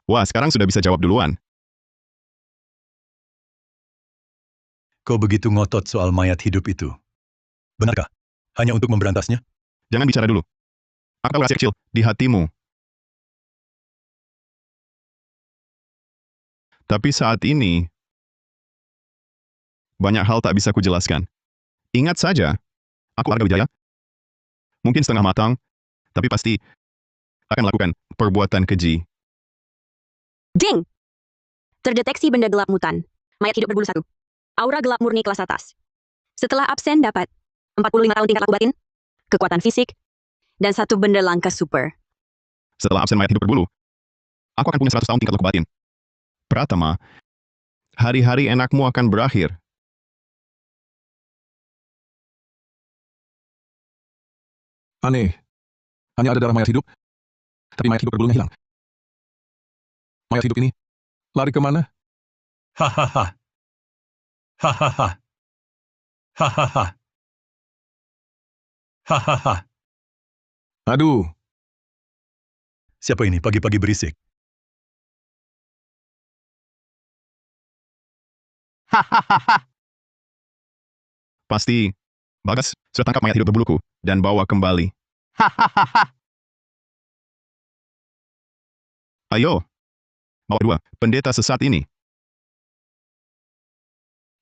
Wah, sekarang sudah bisa jawab duluan. Kau begitu ngotot soal mayat hidup itu. Benarkah? Hanya untuk memberantasnya? Jangan bicara dulu. Aku tahu rahasia kecil di hatimu. Tapi saat ini, banyak hal tak bisa kujelaskan. Ingat saja, aku Arga Wijaya. Mungkin setengah matang, tapi pasti akan melakukan perbuatan keji. Ding! Terdeteksi benda gelap mutan. Mayat hidup berbulu 1. Aura gelap murni kelas atas. Setelah absen dapat 45 tahun tingkat laku batin, kekuatan fisik, dan 1 benda langka super. Setelah absen mayat hidup berbulu, aku akan punya 100 tahun tingkat laku batin. Pratama, hari-hari enakmu akan berakhir. Aneh. Hanya ada darah mayat hidup, tapi mayat hidup berbulunya hilang. Mayat hidup ini lari kemana? Hahaha. Hahaha. Hahaha. Hahaha. Aduh, Siapa ini pagi-pagi berisik? Pasti, Bagas sudah tangkap mayat hidup berbuluku dan bawa kembali. Ayo, bawa 2 pendeta sesat ini.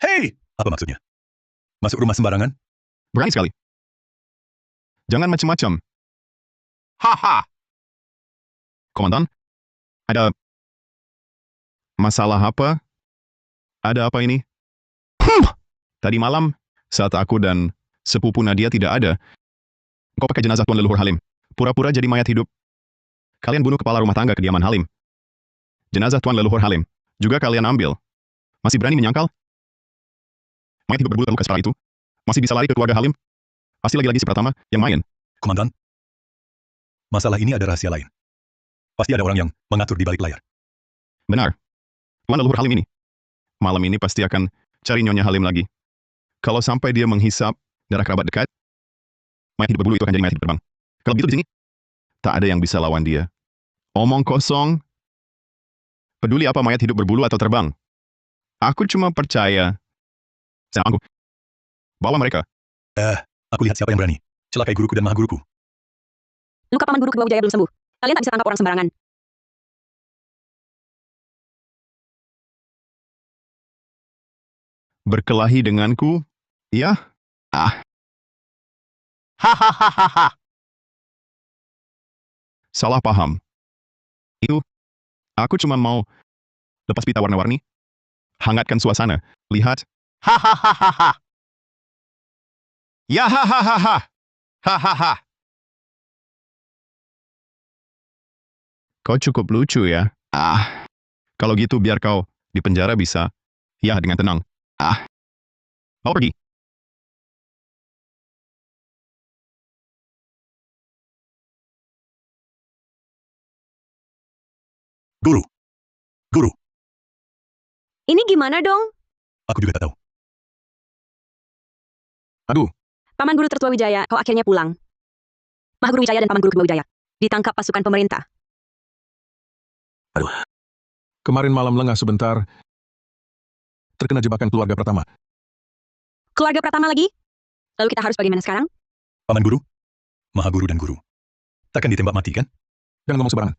Hei! Apa maksudnya? Masuk rumah sembarangan? Berani sekali. Jangan macam-macam. Haha. Komandan, ada masalah apa? Ada apa ini? Tadi malam, saat aku dan sepupu Nadia tidak ada, kau pakai jenazah Tuan Leluhur Halim. Pura-pura jadi mayat hidup. Kalian bunuh kepala rumah tangga kediaman Halim. Jenazah Tuan Leluhur Halim juga kalian ambil. Masih berani menyangkal? Mayat hidup berbulu terluka separah itu. Masih bisa lari ke keluarga Halim? Pasti lagi-lagi si Pratama yang main. Komandan, masalah ini ada rahasia lain. Pasti ada orang yang mengatur di balik layar. Benar. Tuan Leluhur Halim ini. Malam ini pasti akan cari Nyonya Halim lagi. Kalau sampai dia menghisap darah kerabat dekat, mayat hidup berbulu itu akan jadi mayat hidup terbang. Kalau begitu di sini, tak ada yang bisa lawan dia. Omong kosong. Peduli apa mayat hidup berbulu atau terbang. Aku cuma percaya. Saya anggup. Bawa mereka. Aku lihat siapa yang berani. Celakai guruku dan mahaguruku. Luka Paman Guru kedua Wijaya belum sembuh. Kalian tak bisa tangkap orang sembarangan. Berkelahi denganku? Ya, Hahaha. Salah paham. Itu, aku cuma mau lepas pita warna-warni, hangatkan suasana. Lihat. Hahaha. Ya hahaha. Hahaha. Kau cukup lucu ya. Kalau gitu biar kau di penjara bisa. Ya, dengan tenang. Mau pergi? Guru. Guru. Ini gimana dong? Aku juga tak tahu. Aduh, Paman Guru Tertua Wijaya, kau akhirnya pulang. Maha Guru Wijaya dan Paman Guru Kedua Wijaya ditangkap pasukan pemerintah. kemarin malam lengah sebentar. Terkena jebakan keluarga Pratama. Keluarga Pratama lagi? Lalu kita harus bagaimana sekarang? Paman Guru, Maha Guru dan Guru. Takkan ditembak mati kan? Jangan ngomong sembarangan.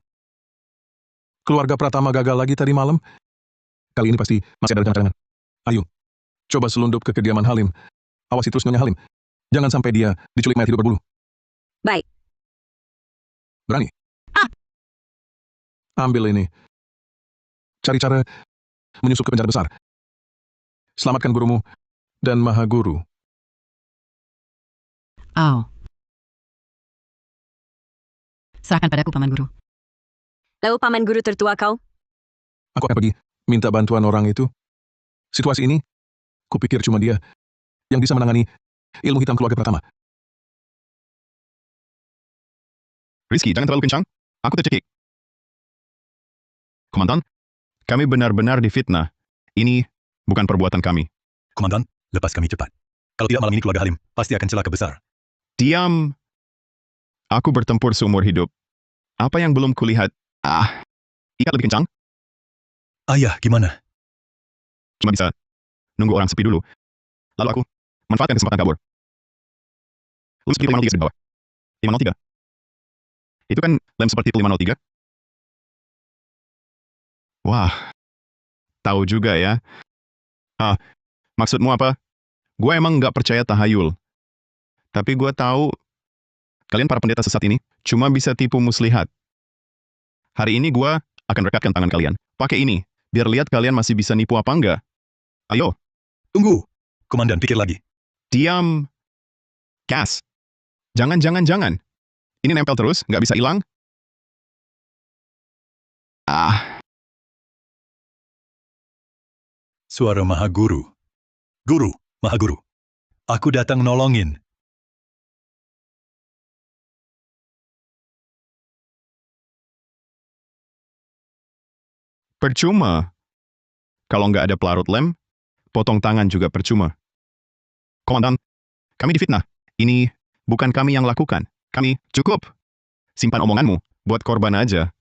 Keluarga Pratama gagal lagi tadi malam. Kali ini pasti masih ada rencana. Ayo, coba selundup ke kediaman Halim. Awasi terus Nyonya Halim. Jangan sampai dia diculik mayat hidup berbulu. Baik. Berani? Ambil ini. Cari cara menyusup ke penjara besar. Selamatkan gurumu dan Maha Guru. Oh. Serahkan padaku, Paman Guru. Lalu Paman Guru Tertua kau? Aku akan pergi minta bantuan orang itu. Situasi ini, kupikir cuma dia yang bisa menangani ilmu hitam keluarga Pratama. Rizky, jangan terlalu kencang. Aku tercekik. Komandan, kami benar-benar difitnah. Ini bukan perbuatan kami. Komandan, lepas kami cepat. Kalau tidak malam ini keluarga Halim pasti akan celaka besar. Diam. Aku bertempur seumur hidup. Apa yang belum kulihat? Ikat lebih kencang. Ayah, gimana? Cuma bisa nunggu orang sepi dulu. Lalu aku manfaatkan kesempatan kabur. Lem seperti 503 di bawah. 503. Itu kan lem seperti 503. Wah. Tahu juga ya. Maksudmu apa? Gue emang nggak percaya tahayul. Tapi gue tahu kalian para pendeta sesat ini cuma bisa tipu muslihat. Hari ini gue akan rekatkan tangan kalian. Pakai ini, biar lihat kalian masih bisa nipu apa enggak. Ayo. Tunggu. Komandan, pikir lagi. Diam. Cas. Jangan. Ini nempel terus, nggak bisa hilang. Suara Maha Guru. Guru, Maha Guru. Aku datang nolongin. Percuma. Kalau nggak ada pelarut lem, potong tangan juga percuma. Komandan, kami difitnah. Ini bukan kami yang lakukan. Kami, cukup. Simpan omonganmu, buat korban aja.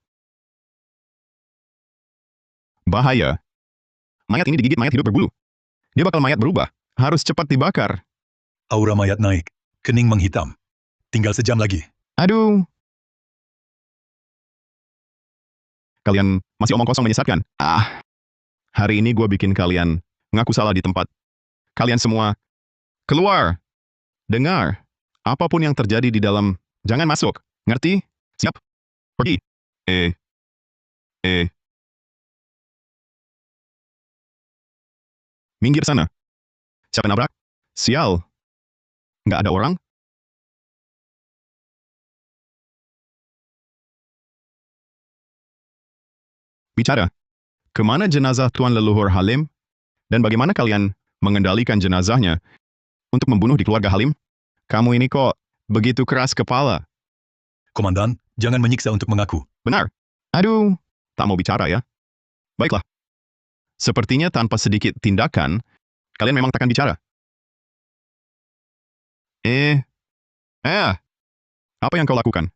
Bahaya. Mayat ini digigit mayat hidup berbulu. Dia bakal mayat berubah. Harus cepat dibakar. Aura mayat naik. Kening menghitam. Tinggal sejam lagi. Aduh. Kalian masih omong kosong menyesatkan. Hari ini gue bikin kalian ngaku salah di tempat. Kalian semua, keluar. Dengar. Apapun yang terjadi di dalam, jangan masuk. Ngerti? Siap? Pergi. Minggir sana. Siapa nabrak? Sial. Nggak ada orang? Bicara. Kemana jenazah Tuan Leluhur Halim? Dan bagaimana kalian mengendalikan jenazahnya untuk membunuh di keluarga Halim? Kamu ini kok begitu keras kepala? Komandan, jangan menyiksa untuk mengaku. Benar. Aduh, tak mau bicara ya. Baiklah. Sepertinya tanpa sedikit tindakan, kalian memang takkan bicara. Apa yang kau lakukan?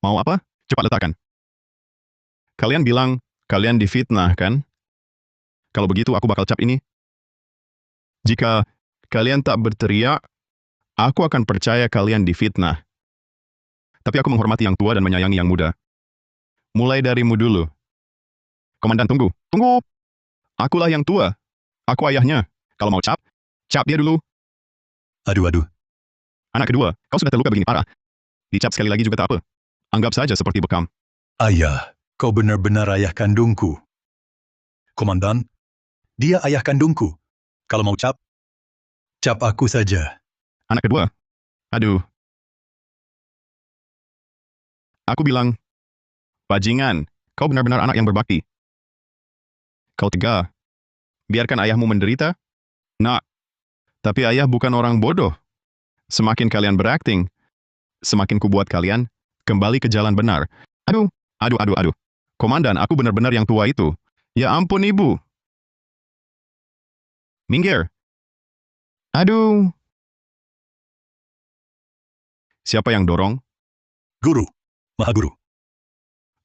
Mau apa? Cepat letakkan. Kalian bilang, kalian difitnah, kan? Kalau begitu, aku bakal cap ini. Jika kalian tak berteriak, aku akan percaya kalian difitnah. Tapi aku menghormati yang tua dan menyayangi yang muda. Mulai darimu dulu. Komandan, tunggu. Tunggu! Akulah yang tua. Aku ayahnya. Kalau mau cap dia dulu. Aduh. Anak kedua, kau sudah terluka begini parah. Dicap sekali lagi juga tak apa. Anggap saja seperti bekam. Ayah, kau benar-benar ayah kandungku. Komandan, dia ayah kandungku. Kalau mau cap aku saja. Anak kedua. Aduh. Aku bilang, bajingan, kau benar-benar anak yang berbakti. Kau tega. Biarkan ayahmu menderita? Nak. Tapi ayah bukan orang bodoh. Semakin kalian berakting, semakin kubuat kalian kembali ke jalan benar. Aduh. Komandan, aku benar-benar yang tua itu. Ya ampun, Ibu. Minggir. Aduh. Siapa yang dorong? Guru, Maha Guru.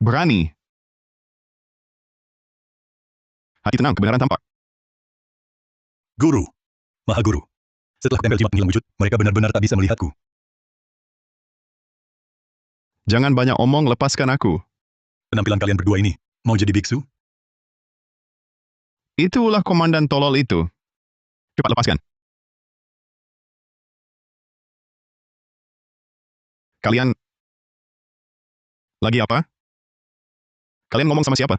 Berani. Hati tenang, kebenaran tampak. Guru, Maha Guru. Setelah tempel jimat menghilang wujud, mereka benar-benar tak bisa melihatku. Jangan banyak omong, lepaskan aku. Penampilan kalian berdua ini, mau jadi biksu? Itulah komandan tolol itu. Cepat lepaskan. Kalian... Lagi apa? Kalian ngomong sama siapa?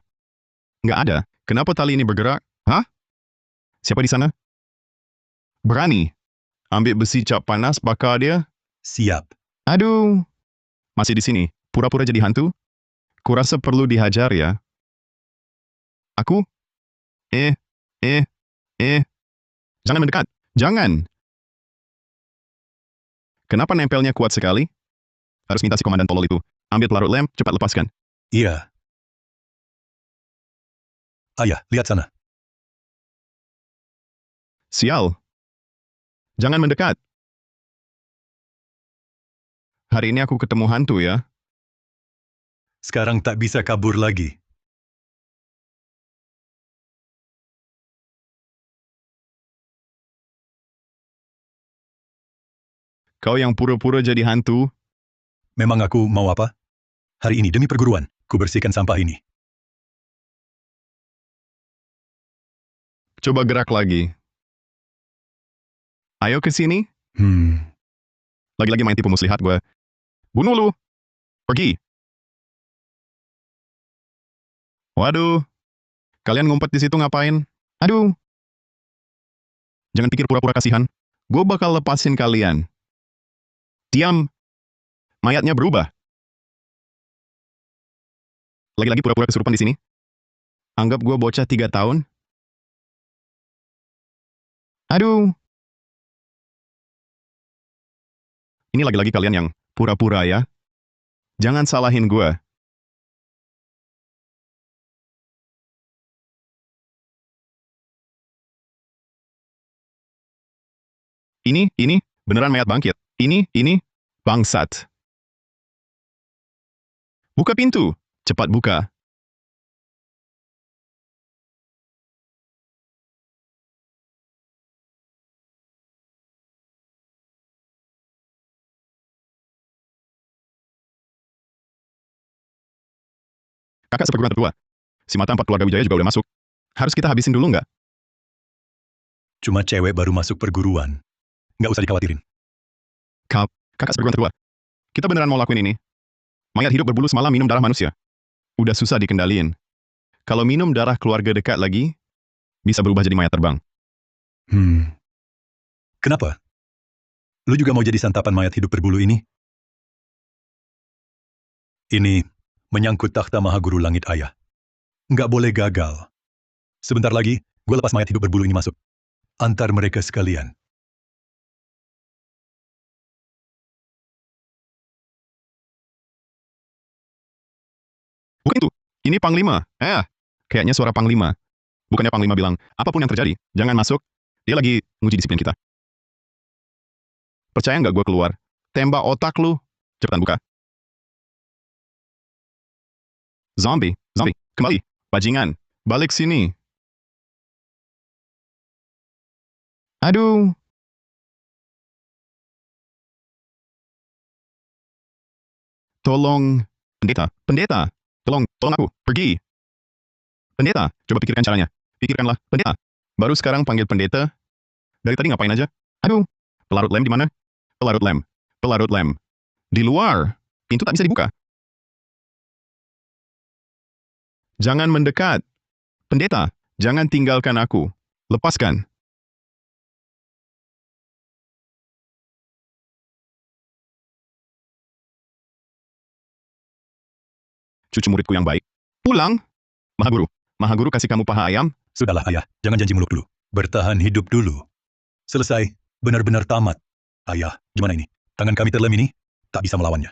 Nggak ada. Kenapa tali ini bergerak? Hah? Siapa di sana? Berani. Ambil besi cap panas, bakar dia. Siap. Aduh. Masih di sini. Pura-pura jadi hantu? Kurasa perlu dihajar ya. Aku? Jangan mendekat. Jangan. Kenapa nempelnya kuat sekali? Harus minta si komandan tolol itu. Ambil pelarut lem, cepat lepaskan. Iya. Ayah, lihat sana. Sial. Jangan mendekat. Hari ini aku ketemu hantu ya. Sekarang tak bisa kabur lagi. Kau yang pura-pura jadi hantu. Memang aku mau apa? Hari ini demi perguruan, ku bersihkan sampah ini. Coba gerak lagi. Ayo ke sini. Lagi-lagi main tipu muslihat gue. Bunuh lu. Pergi. Waduh. Kalian ngumpet di situ ngapain? Aduh. Jangan pikir pura-pura kasihan. Gue bakal lepasin kalian. Diam. Mayatnya berubah. Lagi-lagi pura-pura kesurupan di sini. Anggap gue bocah 3 tahun. Aduh. Ini lagi-lagi kalian yang pura-pura ya. Jangan salahin gue. Ini, beneran mayat bangkit. Ini, bangsat. Buka pintu. Cepat buka. Kakak seperguruan tertua. Si mata 4 keluarga Wijaya juga udah masuk. Harus kita habisin dulu nggak? Cuma cewek baru masuk perguruan. Nggak usah dikhawatirin. Kakak seperguruan tertua. Kita beneran mau lakuin ini. Mayat hidup berbulu semalam minum darah manusia. Udah susah dikendaliin. Kalau minum darah keluarga dekat lagi, bisa berubah jadi mayat terbang. Kenapa? Lu juga mau jadi santapan mayat hidup berbulu ini? Ini menyangkut takhta Maha Guru Langit Ayah. Nggak boleh gagal. Sebentar lagi, gue lepas mayat hidup berbulu ini masuk. Antar mereka sekalian. Bukan itu. Ini Panglima. Kayaknya suara Panglima. Bukannya Panglima bilang, apapun yang terjadi, jangan masuk. Dia lagi nguji disiplin kita. Percaya nggak gue keluar? Tembak otak lu. Cepetan buka. Zombie, kembali. Bajingan, balik sini. Aduh. Tolong, pendeta. Tolong aku, pergi. Pendeta, coba pikirkan caranya. Pikirkanlah, pendeta. Baru sekarang panggil pendeta. Dari tadi ngapain aja? Aduh, Pelarut lem di mana? Pelarut lem. Pelarut lem. Di luar. Pintu tak bisa dibuka. Jangan mendekat. Pendeta, jangan tinggalkan aku. Lepaskan. Cucu muridku yang baik. Pulang. Mahaguru. Mahaguru kasih kamu paha ayam. Sudahlah ayah, jangan janji muluk dulu. Bertahan hidup dulu. Selesai, benar-benar tamat. Ayah, gimana ini? Tangan kami terlem ini, tak bisa melawannya.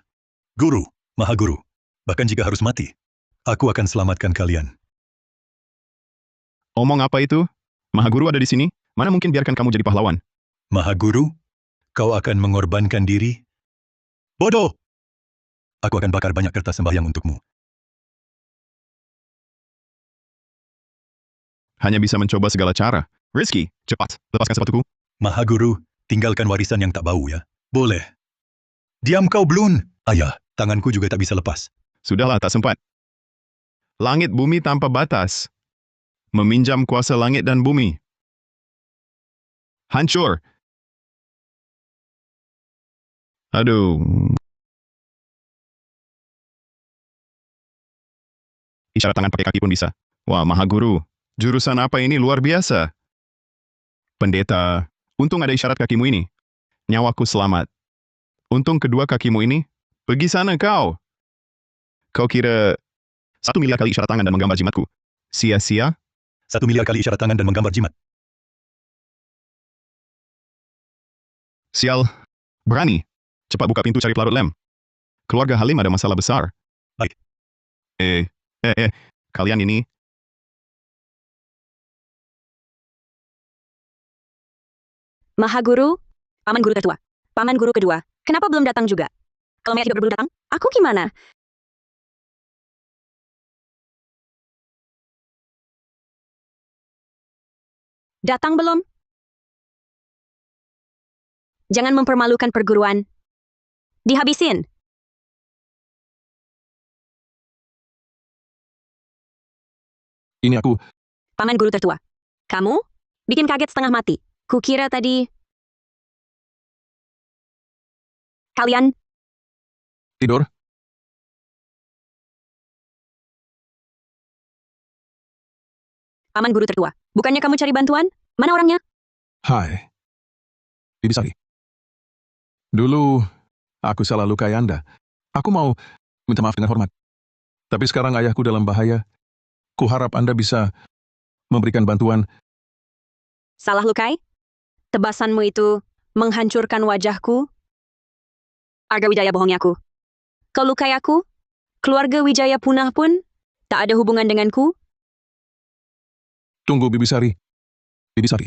Guru, Mahaguru, bahkan jika harus mati, aku akan selamatkan kalian. Omong apa itu? Mahaguru ada di sini. Mana mungkin biarkan kamu jadi pahlawan? Mahaguru, kau akan mengorbankan diri? Bodoh! Aku akan bakar banyak kertas sembahyang untukmu. Hanya bisa mencoba segala cara. Rizky, cepat, lepaskan sepatuku. Mahaguru, tinggalkan warisan yang tak bau ya. Boleh. Diam kau, Blun. Ayah, tanganku juga tak bisa lepas. Sudahlah, tak sempat. Langit bumi tanpa batas. Meminjam kuasa langit dan bumi. Hancur. Aduh. Isyarat tangan pakai kaki pun bisa. Wah, Mahaguru. Jurusan apa ini luar biasa. Pendeta, untung ada isyarat kakimu ini. Nyawaku selamat. Untung kedua kakimu ini. Pergi sana kau. Kau kira 1 miliar kali isyarat tangan dan menggambar jimatku. Sia-sia? 1 miliar kali isyarat tangan dan menggambar jimat. Sial. Berani. Cepat buka pintu cari pelarut lem. Keluarga Halim ada masalah besar. Baik. Kalian ini. Mahaguru, paman guru tertua. Paman guru kedua, kenapa belum datang juga? Kalau mayat hidup berbulu datang, aku gimana? Datang belum? Jangan mempermalukan perguruan. Dihabisin. Ini aku. Paman guru tertua. Kamu? Bikin kaget setengah mati. Kukira tadi... Kalian? Tidur? Paman guru tertua. Bukannya kamu cari bantuan? Mana orangnya? Hai. Bibi Sari. Dulu, aku salah lukai Anda. Aku mau minta maaf dengan hormat. Tapi sekarang ayahku dalam bahaya. Kuharap Anda bisa memberikan bantuan. Salah lukai? Tebasanmu itu menghancurkan wajahku? Arga Wijaya bohongi aku. Kau lukai aku? Keluarga Wijaya punah pun? Tak ada hubungan denganku? Tunggu, Bibi Sari. Bibi Sari.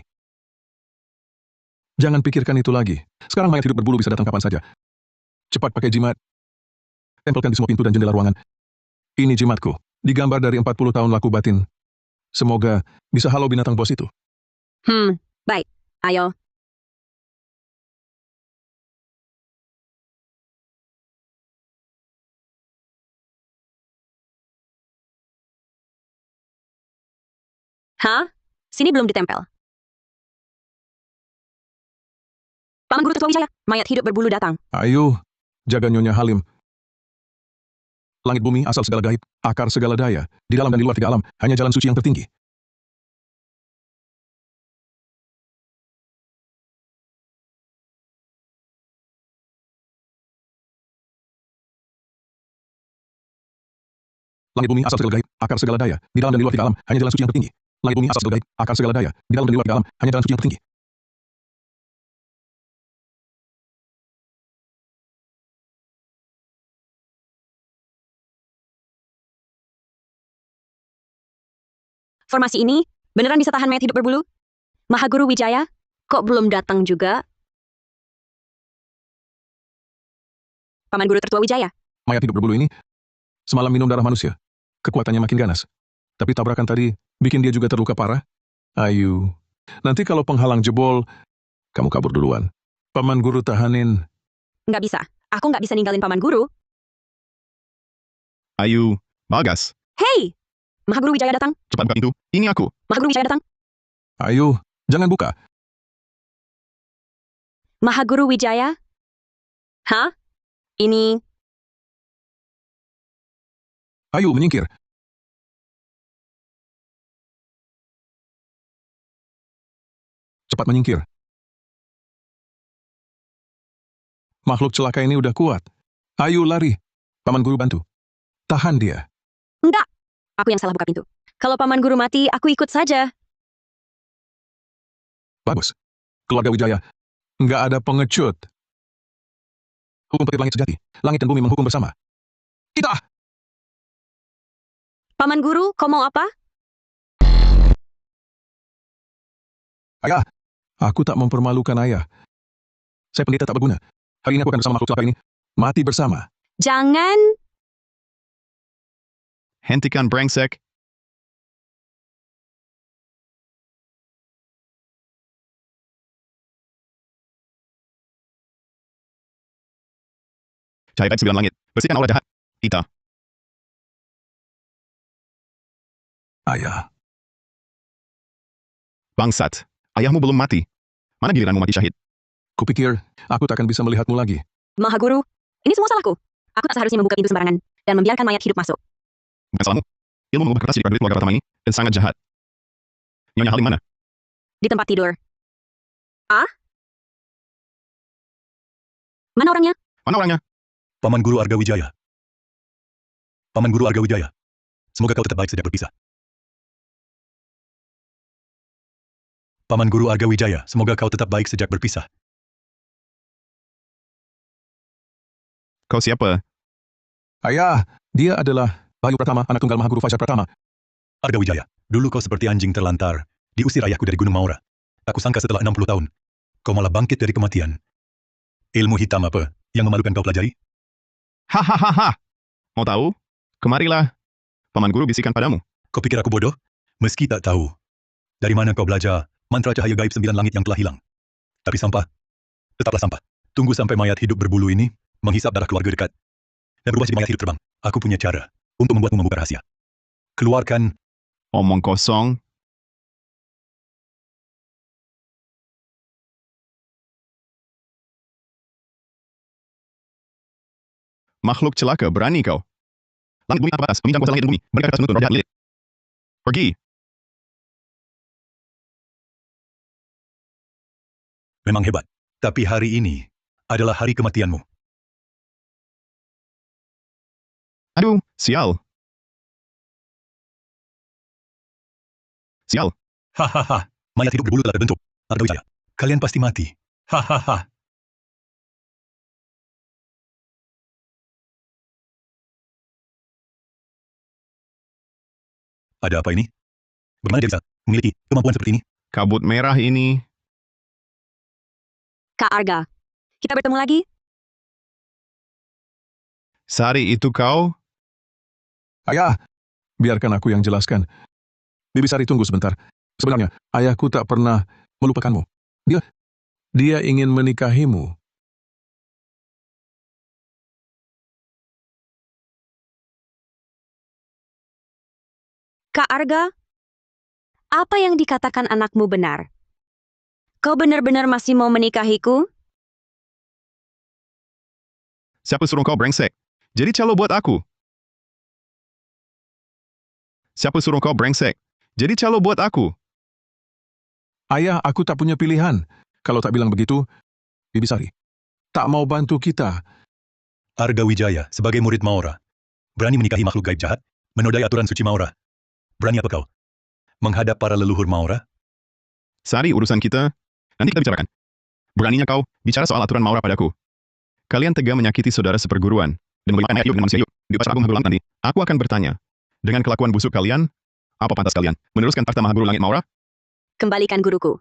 Jangan pikirkan itu lagi. Sekarang mayat hidup berbulu bisa datang kapan saja. Cepat pakai jimat. Tempelkan di semua pintu dan jendela ruangan. Ini jimatku. Digambar dari 40 tahun laku batin. Semoga bisa halau binatang bos itu. Baik. Ayo. Hah? Sini belum ditempel. Paman guru tertua Wijaya, mayat hidup berbulu datang. Ayo, jaga Nyonya Halim. Langit bumi, asal segala gaib, akar segala daya, di dalam dan di luar 3 alam, hanya jalan suci yang tertinggi. Langit bumi, asal segala gaib, akar segala daya, di dalam dan di luar 3 alam, hanya jalan suci yang tertinggi. Langit bumi, asal segala gaib, akar segala daya, di dalam dan di luar 3 alam, hanya jalan suci yang tertinggi. Formasi ini beneran bisa tahan mayat hidup berbulu? Mahaguru Wijaya, kok belum datang juga? Paman guru tertua Wijaya, Mayat hidup berbulu ini semalam minum darah manusia. Kekuatannya makin ganas. Tapi tabrakan tadi bikin dia juga terluka parah. Ayu, nanti kalau penghalang jebol, kamu kabur duluan. Paman guru tahanin. nggak bisa. Aku nggak bisa ninggalin paman guru. Ayu. Bagas. Hei! Mahaguru Wijaya datang. Cepat buka pintu. Ini aku. Mahaguru Wijaya datang. Ayo, jangan buka. Mahaguru Wijaya? Hah? Ini... Ayo menyingkir. Cepat menyingkir. Makhluk celaka ini udah kuat. Ayo lari. Paman Guru bantu. Tahan dia. Enggak. Aku yang salah buka pintu. Kalau Paman Guru mati, aku ikut saja. Bagus. Keluarga Wijaya. Nggak ada pengecut. Hukum petir langit sejati. Langit dan bumi menghukum bersama. Kita! Paman Guru, kau mau apa? Ayah, aku tak mempermalukan ayah. Saya pendeta tak berguna. Hari ini aku akan bersama makhluk celaka ini. Mati bersama. Jangan. Hentikan brengsek. Cahaya gaib 9 langit. Bersihkan aura jahat. Kita. Ayah, Bangsat. Ayahmu belum mati. Mana giliranmu mati syahid? kupikir aku tak akan bisa melihatmu lagi. Mahaguru, ini semua salahku. Aku tak seharusnya membuka pintu sembarangan dan membiarkan mayat hidup masuk. Bukan salahmu. Ilmu mengubah kertas jadi prajurit keluarga pertama ini dan sangat jahat. Nyonya Halim mana? Di tempat tidur. Ah? Mana orangnya? Mana orangnya? Paman Guru Arga Wijaya. Paman Guru Arga Wijaya. Semoga kau tetap baik sejak berpisah. Paman Guru Arga Wijaya, semoga kau tetap baik sejak berpisah. Kau siapa? Ayah, dia adalah Bayu Pratama, anak tunggal Mahaguru Fajar Pratama. Arga Wijaya, dulu kau seperti anjing terlantar, diusir ayahku dari Gunung Maura. Tak kusangka setelah 60 tahun, kau malah bangkit dari kematian. Ilmu hitam apa yang memalukan kau pelajari? Hahaha. Mau tahu? Kemarilah. Paman Guru bisikan padamu. Kau pikir aku bodoh? Meski tak tahu. Dari mana kau belajar mantra cahaya gaib 9 langit yang telah hilang? Tapi sampah, tetaplah sampah. Tunggu sampai mayat hidup berbulu ini menghisap darah keluarga dekat dan berubah jadi mayat hidup terbang. Aku punya cara untuk membuatmu membuka rahasia. Keluarkan Omong kosong. Makhluk celaka, berani kau. Langit bumi atas, meminjam kuasa langit dan bumi. Mereka akan menuntun roh jahat Lilith. Pergi. memang hebat. Tapi hari ini adalah hari kematianmu. Aduh, sial. Sial. Hahaha, mayat hidup berbulu telah terbentuk. Arga Wijaya, kalian pasti mati. Hahaha. Ada apa ini? Bagaimana dia bisa memiliki kemampuan seperti ini? Kabut merah ini. Kak Arga, kita bertemu lagi? Sari itu kau? Ayah, biarkan aku yang jelaskan. Bibi Sari, tunggu sebentar. Sebenarnya, ayahku tak pernah melupakanmu. Dia ingin menikahimu. Kak Arga, apa yang dikatakan anakmu benar? Kau benar-benar masih mau menikahiku? Siapa suruh kau brengsek? Jadi calo buat aku. Siapa suruh kau brengsek? Jadi calo buat aku. Ayah, aku tak punya pilihan. Kalau tak bilang begitu, Bibi Sari tak mau bantu kita. Arga Wijaya, sebagai murid Maura, berani menikahi makhluk gaib jahat, menodai aturan suci Maura. Berani apa kau? Menghadap para leluhur Maura? Sari, urusan kita. Nanti kita bicarakan. Beraninya kau bicara soal aturan Maura padaku. Kalian tega menyakiti saudara seperguruan dan menggunakan ayat hidup dengan manusia hidup di upacara agung Mahaguru Langit nanti. Aku akan bertanya, dengan kelakuan busuk kalian, apa pantas kalian meneruskan takhta Mahaguru Langit Maura? Kembalikan guruku.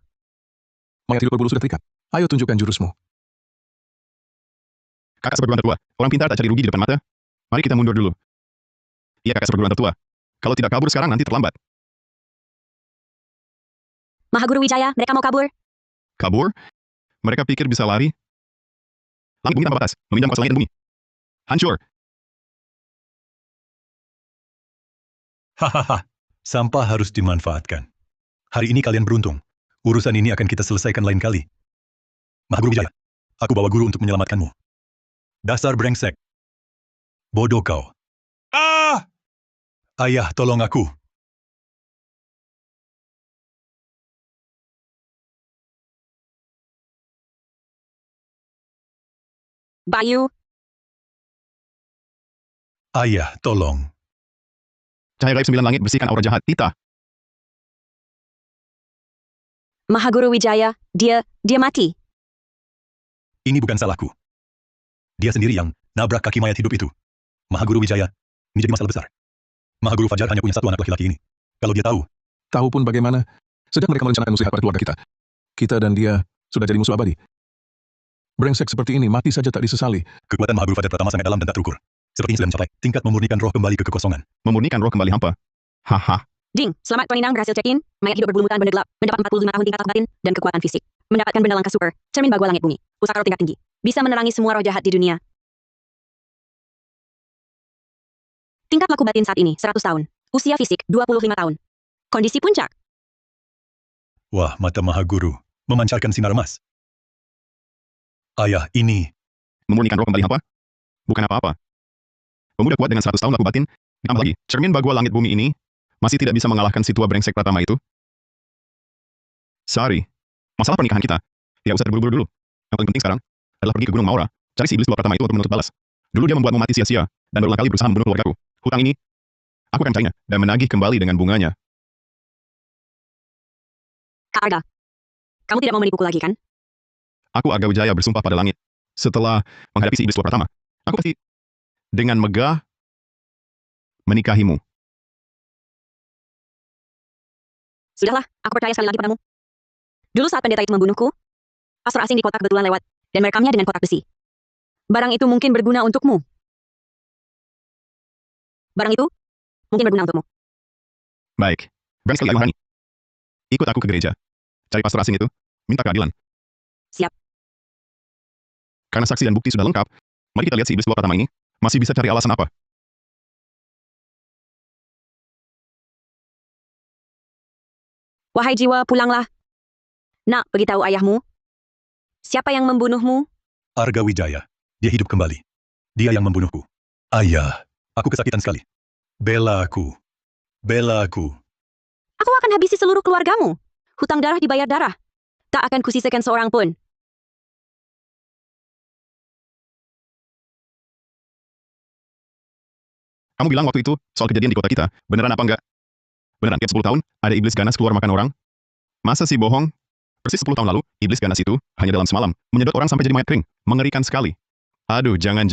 Mayat hidup berbulu sudah terikat. Ayo tunjukkan jurusmu. Kakak seperguruan tertua, orang pintar tak cari rugi di depan mata. Mari kita mundur dulu. Iya, kakak seperguruan tertua. Kalau tidak kabur sekarang nanti terlambat. Mahaguru Wijaya, mereka mau kabur? Kabur? Mereka pikir bisa lari? Langit bumi tanpa batas, meminjam kuasa langit dan bumi. Hancur. Hahaha, sampah harus dimanfaatkan. Hari ini kalian beruntung. Urusan ini akan kita selesaikan lain kali. Mahaguru Wijaya, Aku bawa guru untuk menyelamatkanmu. Dasar brengsek. Bodoh kau. Ah! Ayah, tolong aku. Bayu, Ayah, tolong. Cahaya gaib 9 langit bersihkan aura jahat kita. Mahaguru Wijaya, dia mati. Ini bukan salahku. Dia sendiri yang nabrak kaki mayat hidup itu. Mahaguru Wijaya, ini jadi masalah besar. Mahaguru Fajar hanya punya satu anak laki-laki ini. Kalau dia tahu, Tahu pun bagaimana, sedang mereka merencanakan muslihat pada keluarga kita. Kita dan dia sudah jadi musuh abadi. Brengsek seperti ini mati saja tak disesali. kekuatan Mahaguru Fajar Pratama sangat dalam dan tak terukur. Sepertinya sudah mencapai tingkat memurnikan roh kembali ke kekosongan. Memurnikan roh kembali hampa. Haha. Ding, selamat Tuan Inang berhasil check-in. Mayat hidup berbulu mutan benda gelap, mendapat 45 tahun tingkat batin dan kekuatan fisik. Mendapatkan benda langka super, cermin bagua langit bumi, pusaka roh tingkat tinggi. Bisa menerangi semua roh jahat di dunia. Tingkat laku batin saat ini 100 tahun. Usia fisik 25 tahun. Kondisi puncak. Wah, mata Mahaguru memancarkan sinar emas. Ayah, ini Memurnikan roh kembali hampa? Bukan apa-apa. Pemuda kuat dengan 100 tahun laku batin, ditambah lagi, cermin bagua langit bumi ini, masih tidak bisa mengalahkan si tua brengsek Pratama itu. Sorry. Masalah pernikahan kita. Tidak usah terburu-buru dulu. Yang paling penting sekarang adalah pergi ke Gunung Maura, cari si iblis tua Pratama itu untuk menuntut balas. Dulu dia membuatmu mati sia-sia, dan berulang kali berusaha membunuh keluargaku. Hutang ini, aku akan carinya, dan menagih kembali dengan bunganya. Kak Arga, kamu tidak mau menipuku lagi kan? Aku Arga Wijaya bersumpah pada langit. Setelah menghadapi si iblis tua Pratama, aku pasti dengan megah menikahimu. Sudahlah, aku percaya sekali lagi padamu. Dulu saat pendeta itu membunuhku, pastor asing di kota kebetulan lewat, dan merekamnya dengan kotak besi. Barang itu mungkin berguna untukmu. Barang itu mungkin berguna untukmu. Baik. Berani sekali Maharani. Ikut aku ke gereja. Cari pastor asing itu. Minta keadilan. Siap. Karena saksi dan bukti sudah lengkap, mari kita lihat si iblis tua Pratama ini masih bisa cari alasan apa. Wahai jiwa, pulanglah. Nak, beritahu ayahmu. Siapa yang membunuhmu? Arga Wijaya. Dia hidup kembali. Dia yang membunuhku. Ayah, aku kesakitan sekali. Bela aku. Bela aku. Aku akan habisi seluruh keluargamu. Hutang darah dibayar darah. Tak akan kusisakan seorang pun. Kamu bilang waktu itu soal kejadian di kota kita, beneran apa enggak? Beneran, tiap 10 tahun, ada iblis ganas keluar makan orang? Masa sih bohong? Persis 10 tahun lalu, iblis ganas itu, hanya dalam semalam, menyedot orang sampai jadi mayat kering. Mengerikan sekali. Aduh, jangan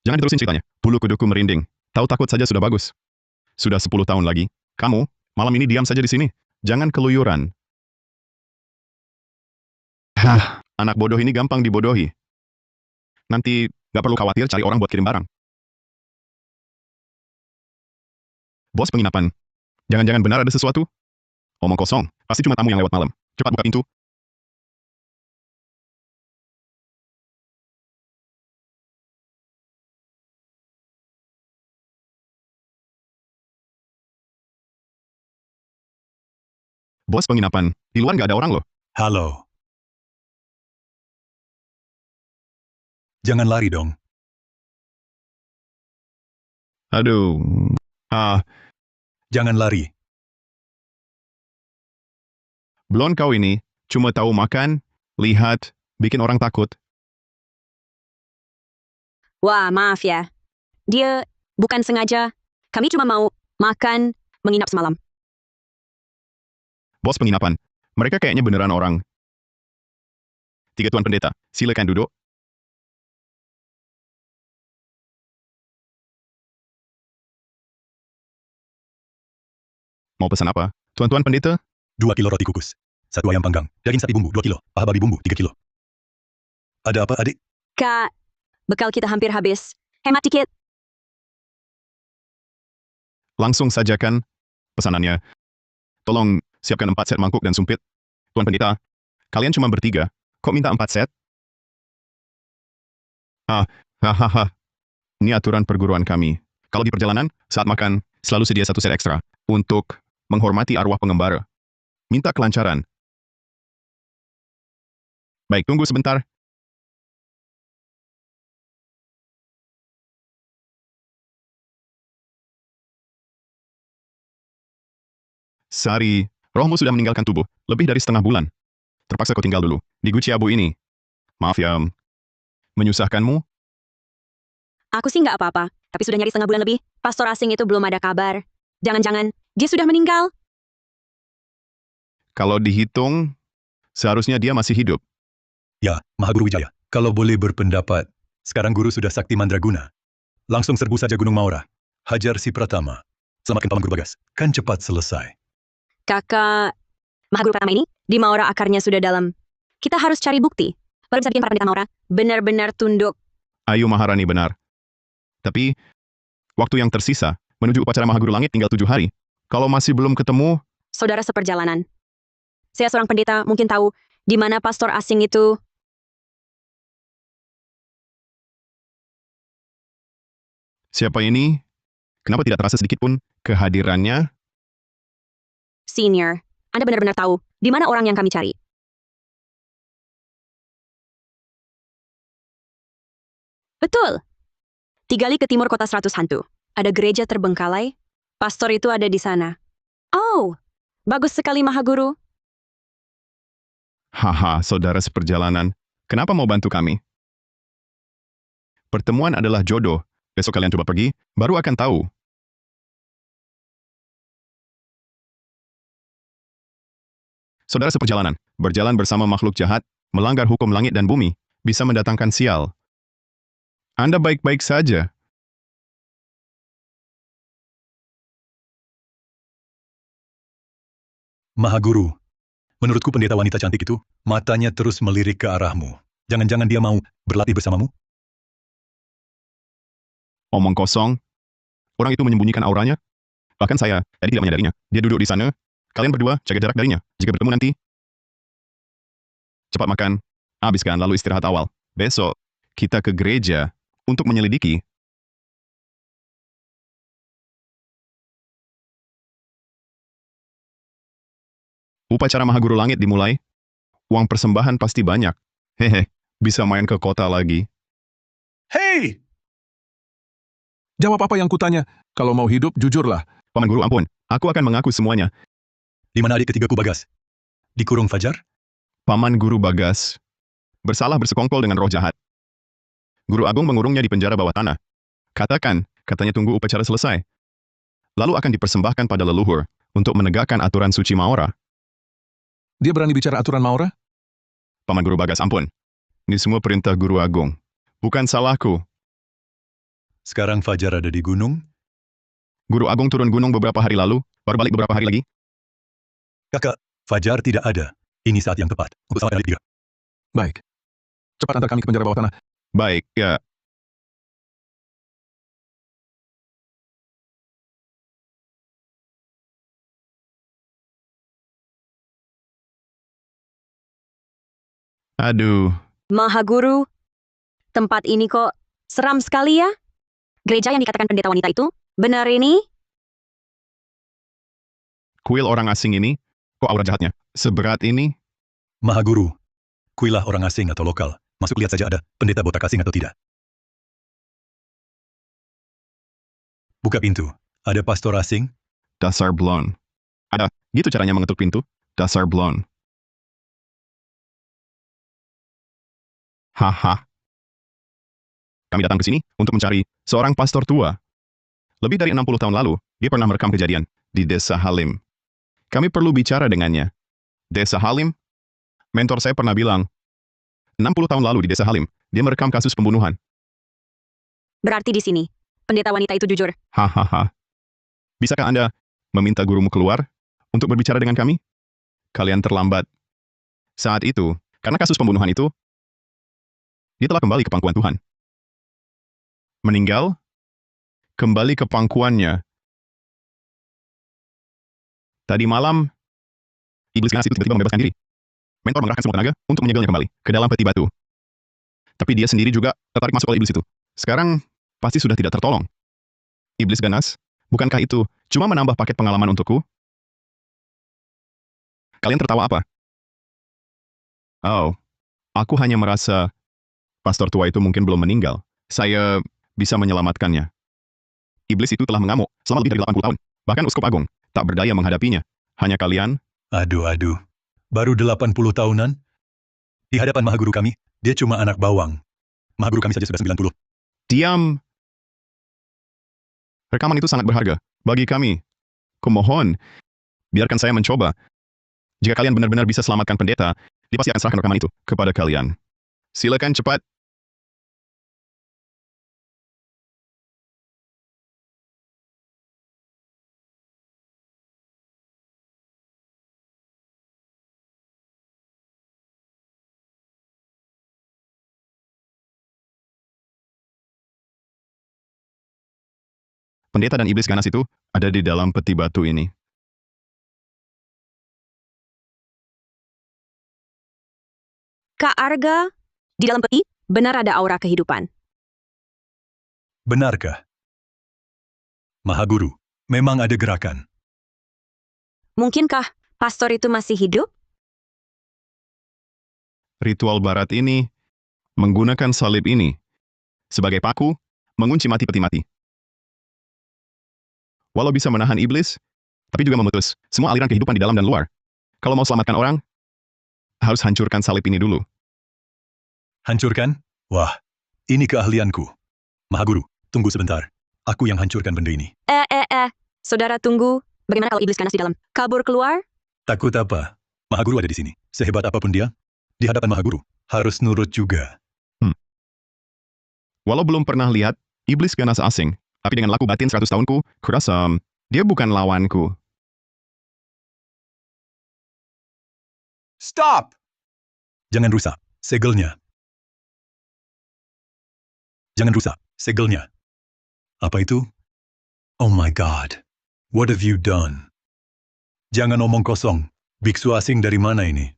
diterusin ceritanya. Bulu kuduku merinding. Tahu takut saja sudah bagus. Sudah 10 tahun lagi. Kamu, malam ini diam saja di sini. Jangan keluyuran. Hah, anak bodoh ini gampang dibodohi. Nanti, gak perlu khawatir cari orang buat kirim barang. Bos penginapan. Jangan-jangan benar ada sesuatu? Omong kosong, pasti cuma tamu yang lewat malam. Cepat buka pintu. Bos penginapan, di luar nggak ada orang loh. Halo. Jangan lari dong. Aduh. Jangan lari. Blon kau ini, cuma tahu makan, lihat, bikin orang takut. Wah, maaf ya. Dia bukan sengaja. Kami cuma mau makan, menginap semalam. Bos penginapan, mereka kayaknya beneran orang. 3 Tuan Pendeta, silakan duduk. Mau pesan apa? Tuan-tuan pendeta? 2 kilo roti kukus. 1 ayam panggang. Daging sapi bumbu 2 kilo. Paha babi bumbu 3 kilo. Ada apa, adik? Kak, bekal kita hampir habis. Hemat dikit. Langsung sajakan pesanannya. Tolong siapkan 4 set mangkuk dan sumpit. Tuan pendeta, kalian cuma bertiga. Kok minta 4 set? Hahaha. Ini aturan perguruan kami. Kalau di perjalanan, saat makan, selalu sedia 1 set ekstra. Untuk menghormati arwah pengembara. Minta kelancaran. Baik, tunggu sebentar. Sari, rohmu sudah meninggalkan tubuh lebih dari setengah bulan. Terpaksa kau tinggal dulu di Guciabu ini. Maaf ya, menyusahkanmu? Aku sih nggak apa-apa, tapi sudah nyari setengah bulan lebih. Pastor asing itu belum ada kabar. Jangan-jangan dia sudah meninggal. Kalau dihitung, seharusnya dia masih hidup. Ya, Mahaguru Wijaya. Kalau boleh berpendapat, sekarang guru sudah sakti mandraguna. Langsung serbu saja Gunung Maura. Hajar si Pratama. Selamatkan Paman Guru Bagas. Kan cepat selesai. Kakak Mahaguru Pratama ini, di Maura akarnya sudah dalam. Kita harus cari bukti. Baru bisa bikin para pendeta Maura benar-benar tunduk. Ayu Maharani benar. Tapi, waktu yang tersisa, menuju upacara Mahaguru Langit tinggal 7 hari. Kalau masih belum ketemu, Saudara seperjalanan. Saya seorang pendeta, mungkin tahu di mana pastor asing itu. siapa ini? Kenapa tidak terasa sedikit pun kehadirannya? Senior, Anda benar-benar tahu di mana orang yang kami cari. Betul. 3 li ke timur kota 100 hantu. Ada gereja terbengkalai. Pastor itu ada di sana. Oh, bagus sekali Mahaguru. Haha, saudara seperjalanan. Kenapa mau bantu kami? Pertemuan adalah jodoh. Besok kalian coba pergi, baru akan tahu. Saudara seperjalanan, berjalan bersama makhluk jahat, melanggar hukum langit dan bumi, bisa mendatangkan sial. Anda baik-baik saja. Mahaguru, menurutku pendeta wanita cantik itu, matanya terus melirik ke arahmu. Jangan-jangan dia mau berlatih bersamamu? Omong kosong. Orang itu menyembunyikan auranya. Bahkan saya, tadi tidak menyadarinya. Dia duduk di sana. Kalian berdua jaga jarak darinya. Jika bertemu nanti, cepat makan, habiskan lalu istirahat awal. Besok, kita ke gereja untuk menyelidiki. Upacara Mahaguru Langit dimulai. Uang persembahan pasti banyak. Hehe, bisa main ke kota lagi. Hei! Jawab apa yang kutanya. Kalau mau hidup, jujurlah. Paman Guru ampun, aku akan mengaku semuanya. Di mana adik ketigaku Bagas? Dikurung Fajar? Paman Guru Bagas bersalah bersekongkol dengan roh jahat. Guru Agung mengurungnya di penjara bawah tanah. Katakan, katanya tunggu upacara selesai. Lalu akan dipersembahkan pada leluhur untuk menegakkan aturan suci Maora. Dia berani bicara aturan Maura? Paman Guru Bagas ampun. Ini semua perintah Guru Agung. Bukan salahku. Sekarang Fajar ada di gunung? Guru Agung turun gunung beberapa hari lalu, baru balik beberapa hari lagi. Kakak, Fajar tidak ada. Ini saat yang tepat untuk selamatkan adik tiga. Baik. Cepat antar kami ke penjara bawah tanah. Baik, ya. Aduh, Mahaguru, tempat ini kok seram sekali ya? Gereja yang dikatakan pendeta wanita itu, benar ini? kuil orang asing ini, kok aura jahatnya seberat ini? Mahaguru, kuilah orang asing atau lokal. Masuk lihat saja ada pendeta botak asing atau tidak. Buka pintu. Ada pastor asing? Dasar blon. Ada, gitu caranya mengetuk pintu? Dasar blon. Haha. Kami datang ke sini untuk mencari seorang pastor tua. Lebih dari 60 tahun lalu, dia pernah merekam kejadian di Desa Halim. Kami perlu bicara dengannya. Desa Halim? Mentor saya pernah bilang, 60 tahun lalu di Desa Halim, dia merekam kasus pembunuhan. Berarti di sini, pendeta wanita itu jujur. Hahaha. Bisakah Anda meminta gurumu keluar untuk berbicara dengan kami? Kalian terlambat. Saat itu, karena kasus pembunuhan itu, dia telah kembali ke pangkuan Tuhan. Meninggal, kembali ke pangkuannya. Tadi malam, iblis ganas itu tiba-tiba membebaskan diri. Mentor mengerahkan semua tenaga untuk menyegelnya kembali ke dalam peti batu. Tapi dia sendiri juga tertarik masuk oleh iblis itu. Sekarang, pasti sudah tidak tertolong. Iblis ganas, bukankah itu cuma menambah paket pengalaman untukku? Kalian tertawa apa? Oh, aku hanya merasa pastor tua itu mungkin belum meninggal. Saya bisa menyelamatkannya. Iblis itu telah mengamuk selama lebih dari 80 tahun. Bahkan Uskup Agung tak berdaya menghadapinya. Hanya kalian? Aduh. Baru 80 tahunan? Di hadapan Maha Guru kami, dia cuma anak bawang. Maha Guru kami saja sudah 90. Diam! Rekaman itu sangat berharga bagi kami. Kumohon, biarkan saya mencoba. Jika kalian benar-benar bisa selamatkan pendeta, dia pasti akan serahkan rekaman itu kepada kalian. Silakan cepat. Pendeta dan iblis ganas itu ada di dalam peti batu ini. Kak Arga, di dalam peti benar ada aura kehidupan. Benarkah? Maha Guru, memang ada gerakan. Mungkinkah pastor itu masih hidup? Ritual barat ini menggunakan salib ini sebagai paku mengunci peti mati. Walau bisa menahan iblis, tapi juga memutus semua aliran kehidupan di dalam dan luar. Kalau mau selamatkan orang, harus hancurkan salib ini dulu. Hancurkan? Wah, ini keahlianku. Maha Guru, tunggu sebentar. Aku yang hancurkan benda ini. Saudara tunggu. Bagaimana kalau iblis ganas di dalam? Kabur keluar? Takut apa? Maha Guru ada di sini. Sehebat apapun dia, di hadapan Maha Guru, harus nurut juga. Walau belum pernah lihat iblis ganas asing, tapi dengan laku batin 100 tahunku, kurasa dia bukan lawanku. Stop! Jangan rusak segelnya. Jangan rusak segelnya. Apa itu? Oh my God. What have you done? Jangan omong kosong. Biksu asing dari mana ini?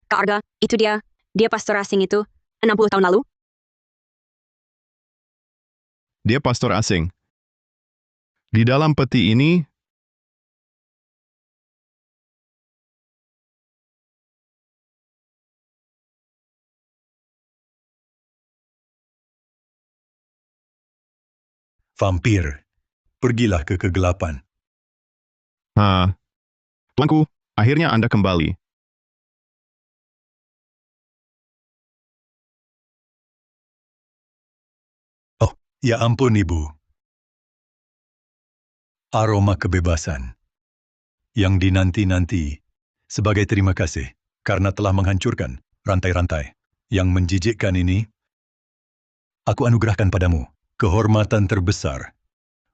Kak Arga, itu dia. Dia pastor asing itu. 60 tahun lalu. Dia pastor asing. Di dalam peti ini, Vampir. Pergilah ke kegelapan. tuanku, akhirnya Anda kembali. Ya ampun, Ibu. Aroma kebebasan yang dinanti-nanti sebagai terima kasih karena telah menghancurkan rantai-rantai yang menjijikkan ini. Aku anugerahkan padamu kehormatan terbesar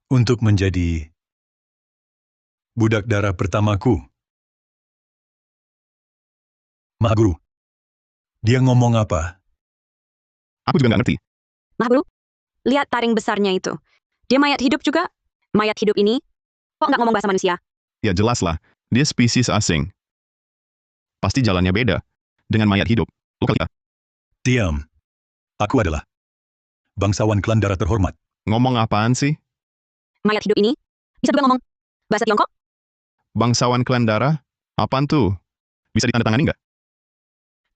untuk menjadi budak darah pertamaku. Maha Guru, dia ngomong apa? Aku juga nggak ngerti. Maha Guru, lihat taring besarnya itu. Dia mayat hidup juga. Mayat hidup ini, kok nggak ngomong bahasa manusia? Ya jelaslah, dia spesies asing. Pasti jalannya beda dengan mayat hidup. Lokal kita. Diam. Aku adalah bangsawan klan darah terhormat. Ngomong apaan sih? Mayat hidup ini, bisa juga ngomong bahasa Tiongkok? Bangsawan klan darah? Apaan tuh? Bisa ditandatangani nggak?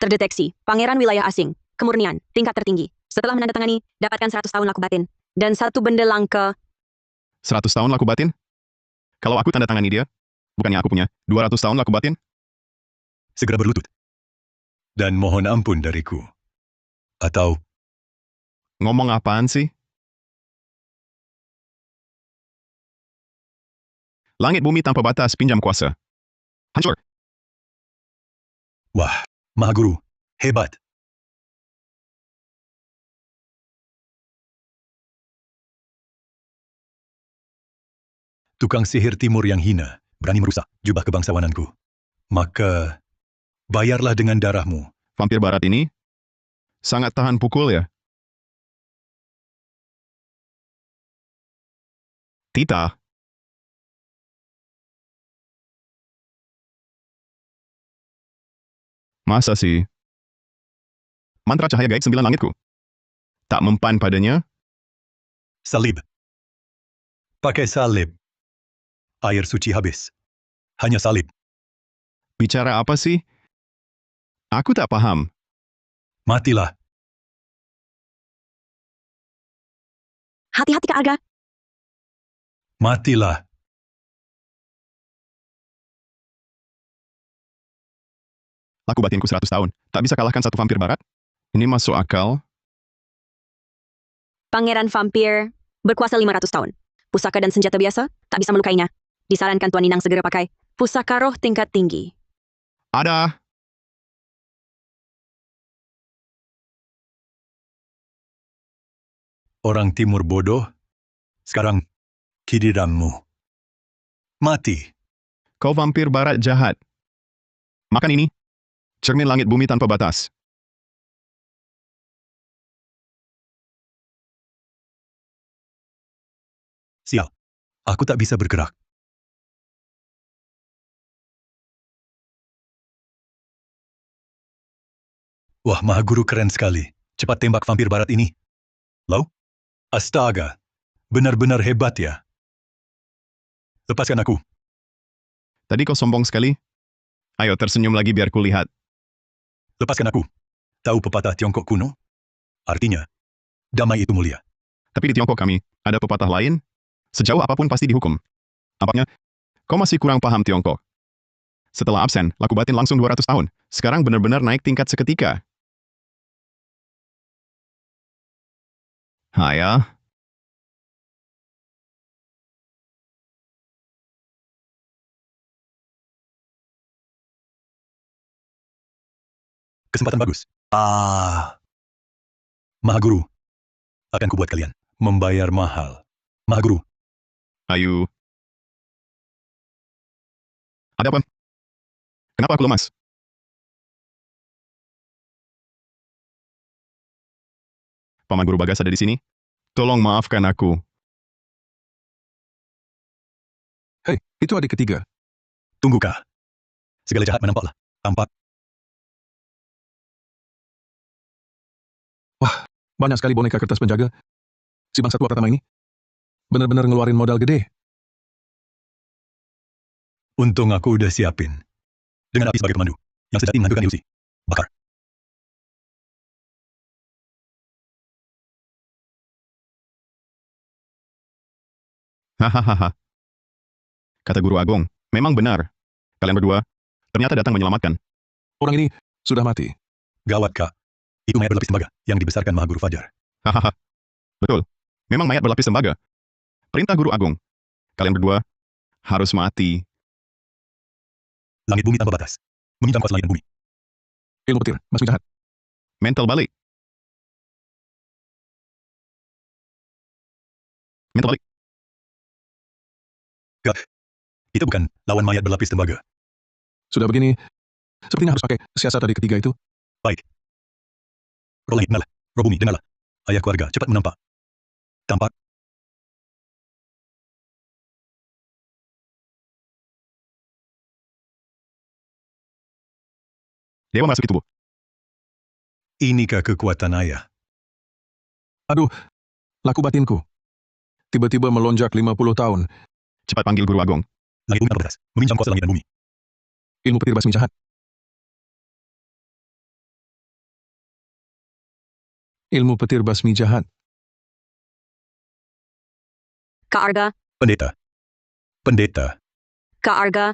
Terdeteksi, pangeran wilayah asing, kemurnian, tingkat tertinggi. Setelah menandatangani, dapatkan 100 tahun laku batin. Dan satu benda langka. 100 tahun laku batin? Kalau aku tanda tangani dia, bukannya aku punya 200 tahun laku batin? Segera berlutut. Dan mohon ampun dariku. Atau Ngomong apaan sih? Langit bumi tanpa batas pinjam kuasa. Hancur. wah, Maha Guru, hebat. Tukang sihir timur yang hina berani merusak jubah kebangsawananku. Maka, bayarlah dengan darahmu. Vampir barat ini sangat tahan pukul ya. Tita, masa sih? Mantra cahaya gaib 9 langitku. Tak mempan padanya? Salib. Pakai salib. Air suci habis. Hanya salib. Bicara apa sih? Aku tak paham. Matilah. Hati-hati Kak Arga. Matilah. Laku batinku 100 tahun. Tak bisa kalahkan satu vampir barat? Ini masuk akal. Pangeran vampir berkuasa 500 tahun. Pusaka dan senjata biasa tak bisa melukainya. Disarankan Tuan Inang segera pakai pusaka roh tingkat tinggi. Ada. Orang timur bodoh. Sekarang, giliranmu. Mati. Kau vampir barat jahat. Makan ini. Cermin langit bumi tanpa batas. Sial. Aku tak bisa bergerak. Wah, Mahaguru keren sekali. Cepat tembak vampir barat ini. Lau? Astaga. Benar-benar hebat ya. Lepaskan aku. Tadi kau sombong sekali. Ayo tersenyum lagi biar kulihat. Lepaskan aku. Tahu pepatah Tiongkok kuno? Artinya, damai itu mulia. Tapi di Tiongkok kami, ada pepatah lain. Sejauh apapun pasti dihukum. Apakah? Kau masih kurang paham Tiongkok. Setelah absen, laku batin langsung 200 tahun. Sekarang benar-benar naik tingkat seketika. Haya. Kesempatan bagus. Mahaguru. Akan kubuat kalian membayar mahal. Mahaguru. Ayu. Ada apa? Kenapa aku lemas? Paman Guru Bagas ada di sini? Tolong maafkan aku. Hei, itu adik ketiga. Tunggu, Kak. Segala jahat menampaklah. Tampak. Wah, banyak sekali boneka kertas penjaga. Si bangsa tua pertama ini benar-benar ngeluarin modal gede. Untung aku udah siapin. Dengan api sebagai pemandu, yang sejati menghancurkan ilusi. Bakar. Hahaha. Kata Guru Agung, memang benar. Kalian berdua ternyata datang menyelamatkan. Orang ini sudah mati. Gawat, Kak. Itu mayat berlapis tembaga yang dibesarkan Mahaguru Fajar. Hahaha. Betul. Memang mayat berlapis tembaga. Perintah Guru Agung. Kalian berdua harus mati. Langit bumi tanpa batas. Meminjam kuasa langit dan bumi. Ilmu petir, masuk jahat. Mental balik. Mental balik. Gak. Itu bukan lawan mayat berlapis tembaga. Sudah begini, sepertinya harus pakai siasat tadi ketiga itu. Baik. Roh langit, dengarlah. Roh bumi, dengarlah. Ayah keluarga, cepat menampak. Tampak. Dewa merasuki tubuh. Inikah kekuatan ayah? Aduh, laku batinku. Tiba-tiba melonjak 50 tahun. Cepat panggil Guru Agung. Langit bumi tanpa batas. Meminjam kuasa langit dan bumi. Ilmu petir basmi jahat. Ilmu petir basmi jahat. Kak Arga, Pendeta. Pendeta. Kak Arga,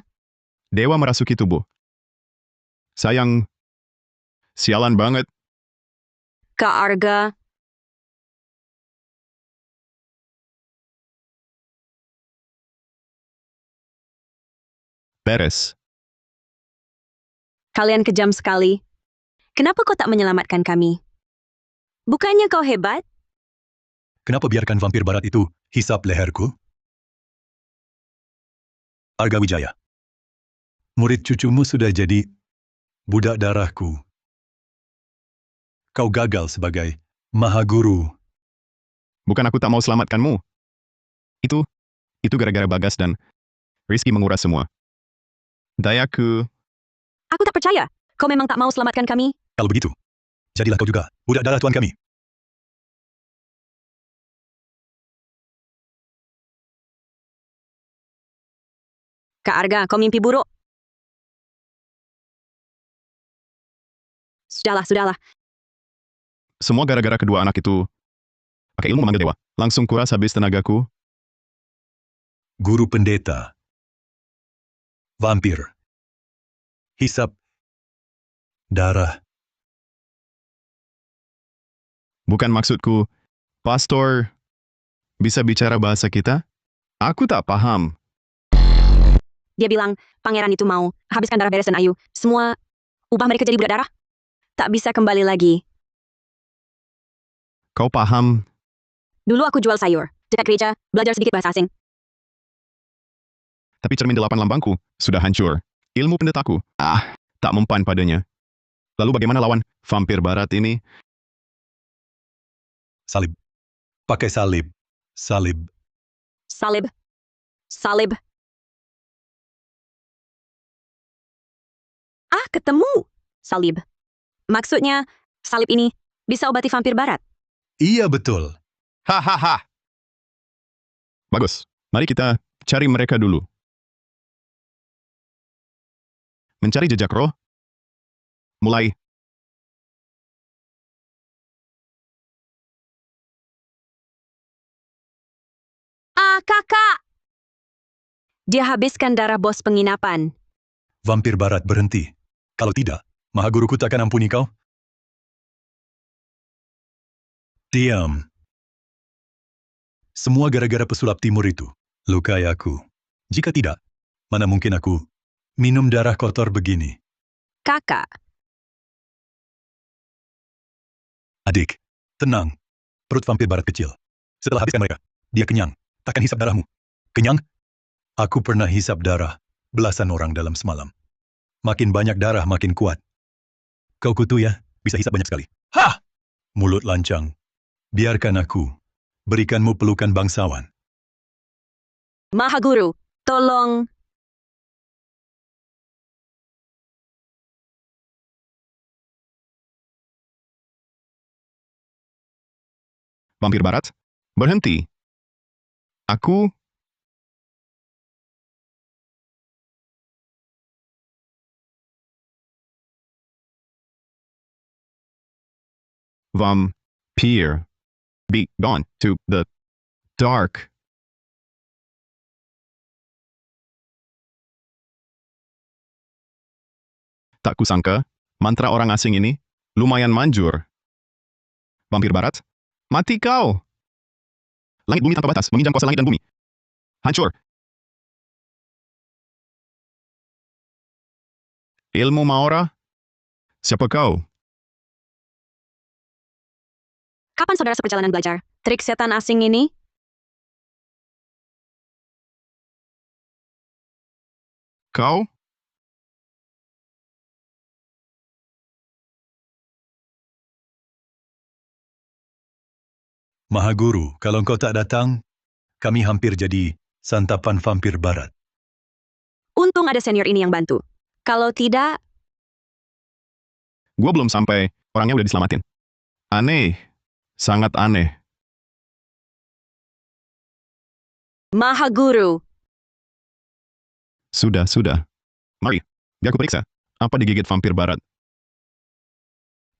Dewa merasuki tubuh. Sayang. Sialan banget. Kak Arga, Beres. kalian kejam sekali. Kenapa kau tak menyelamatkan kami? Bukannya kau hebat? Kenapa biarkan vampir barat itu hisap leherku? Arga Wijaya. Murid cucumu sudah jadi budak darahku. Kau gagal sebagai Mahaguru. Bukan aku tak mau selamatkanmu. Itu gara-gara Bagas dan Rizky menguras semua. Dayaku. Aku tak percaya. Kau memang tak mau selamatkan kami? Kalau begitu, jadilah kau juga budak darah tuan kami. Kak Arga, kau mimpi buruk. Sudahlah. Semua gara-gara kedua anak itu. Pakai ilmu memanggil dewa. Langsung kuras habis tenagaku. Guru pendeta. Vampir. Hisap darah. Bukan maksudku, pastor bisa bicara bahasa kita? Aku tak paham. Dia bilang, pangeran itu mau habiskan darah Beres dan Ayu. Semua ubah mereka jadi budak darah. Tak bisa kembali lagi. Kau paham? Dulu aku jual sayur. Dekat gereja, belajar sedikit bahasa asing. Tapi cermin 8 lambangku sudah hancur. Ilmu pendetaku, tak mempan padanya. Lalu bagaimana lawan vampir barat ini? Salib. Pakai salib. Salib. Salib. Salib. Ketemu. Salib. Maksudnya, salib ini bisa obati vampir barat. Iya betul. Hahaha. Bagus. Mari kita cari mereka dulu. Mencari jejak roh. Mulai. Kakak! Dia habiskan darah bos penginapan. Vampir barat berhenti. Kalau tidak, Maha Guruku takkan ampuni kau. Diam. Semua gara-gara pesulap timur itu. Lukai aku. Jika tidak, mana mungkin aku minum darah kotor begini. Kakak, Adik, tenang. Perut vampir barat kecil. Setelah habiskan mereka, dia kenyang. Takkan hisap darahmu. Kenyang? Aku pernah hisap darah belasan orang dalam semalam. Makin banyak darah, makin kuat. Kau kutu ya, bisa hisap banyak sekali. Hah! Mulut lancang. Biarkan aku berikanmu pelukan bangsawan. Maha Guru, tolong. Vampir barat, berhenti. Aku vampire. Be gone to the dark. Tak kusangka, mantra orang asing ini lumayan manjur. Vampir barat, mati kau! Langit bumi tanpa batas, menginjam kuasa langit dan bumi. Hancur. Ilmu Maora? Siapa kau? Kapan saudara seperjalanan belajar trik setan asing ini? Kau? Maha Guru, kalau engkau tak datang, kami hampir jadi santapan vampir barat. Untung ada senior ini yang bantu. Kalau tidak, Gua belum sampai, orangnya udah diselamatin. Aneh. Sangat aneh. Maha Guru. Sudah. Mari, biar ku periksa. Apa digigit vampir barat?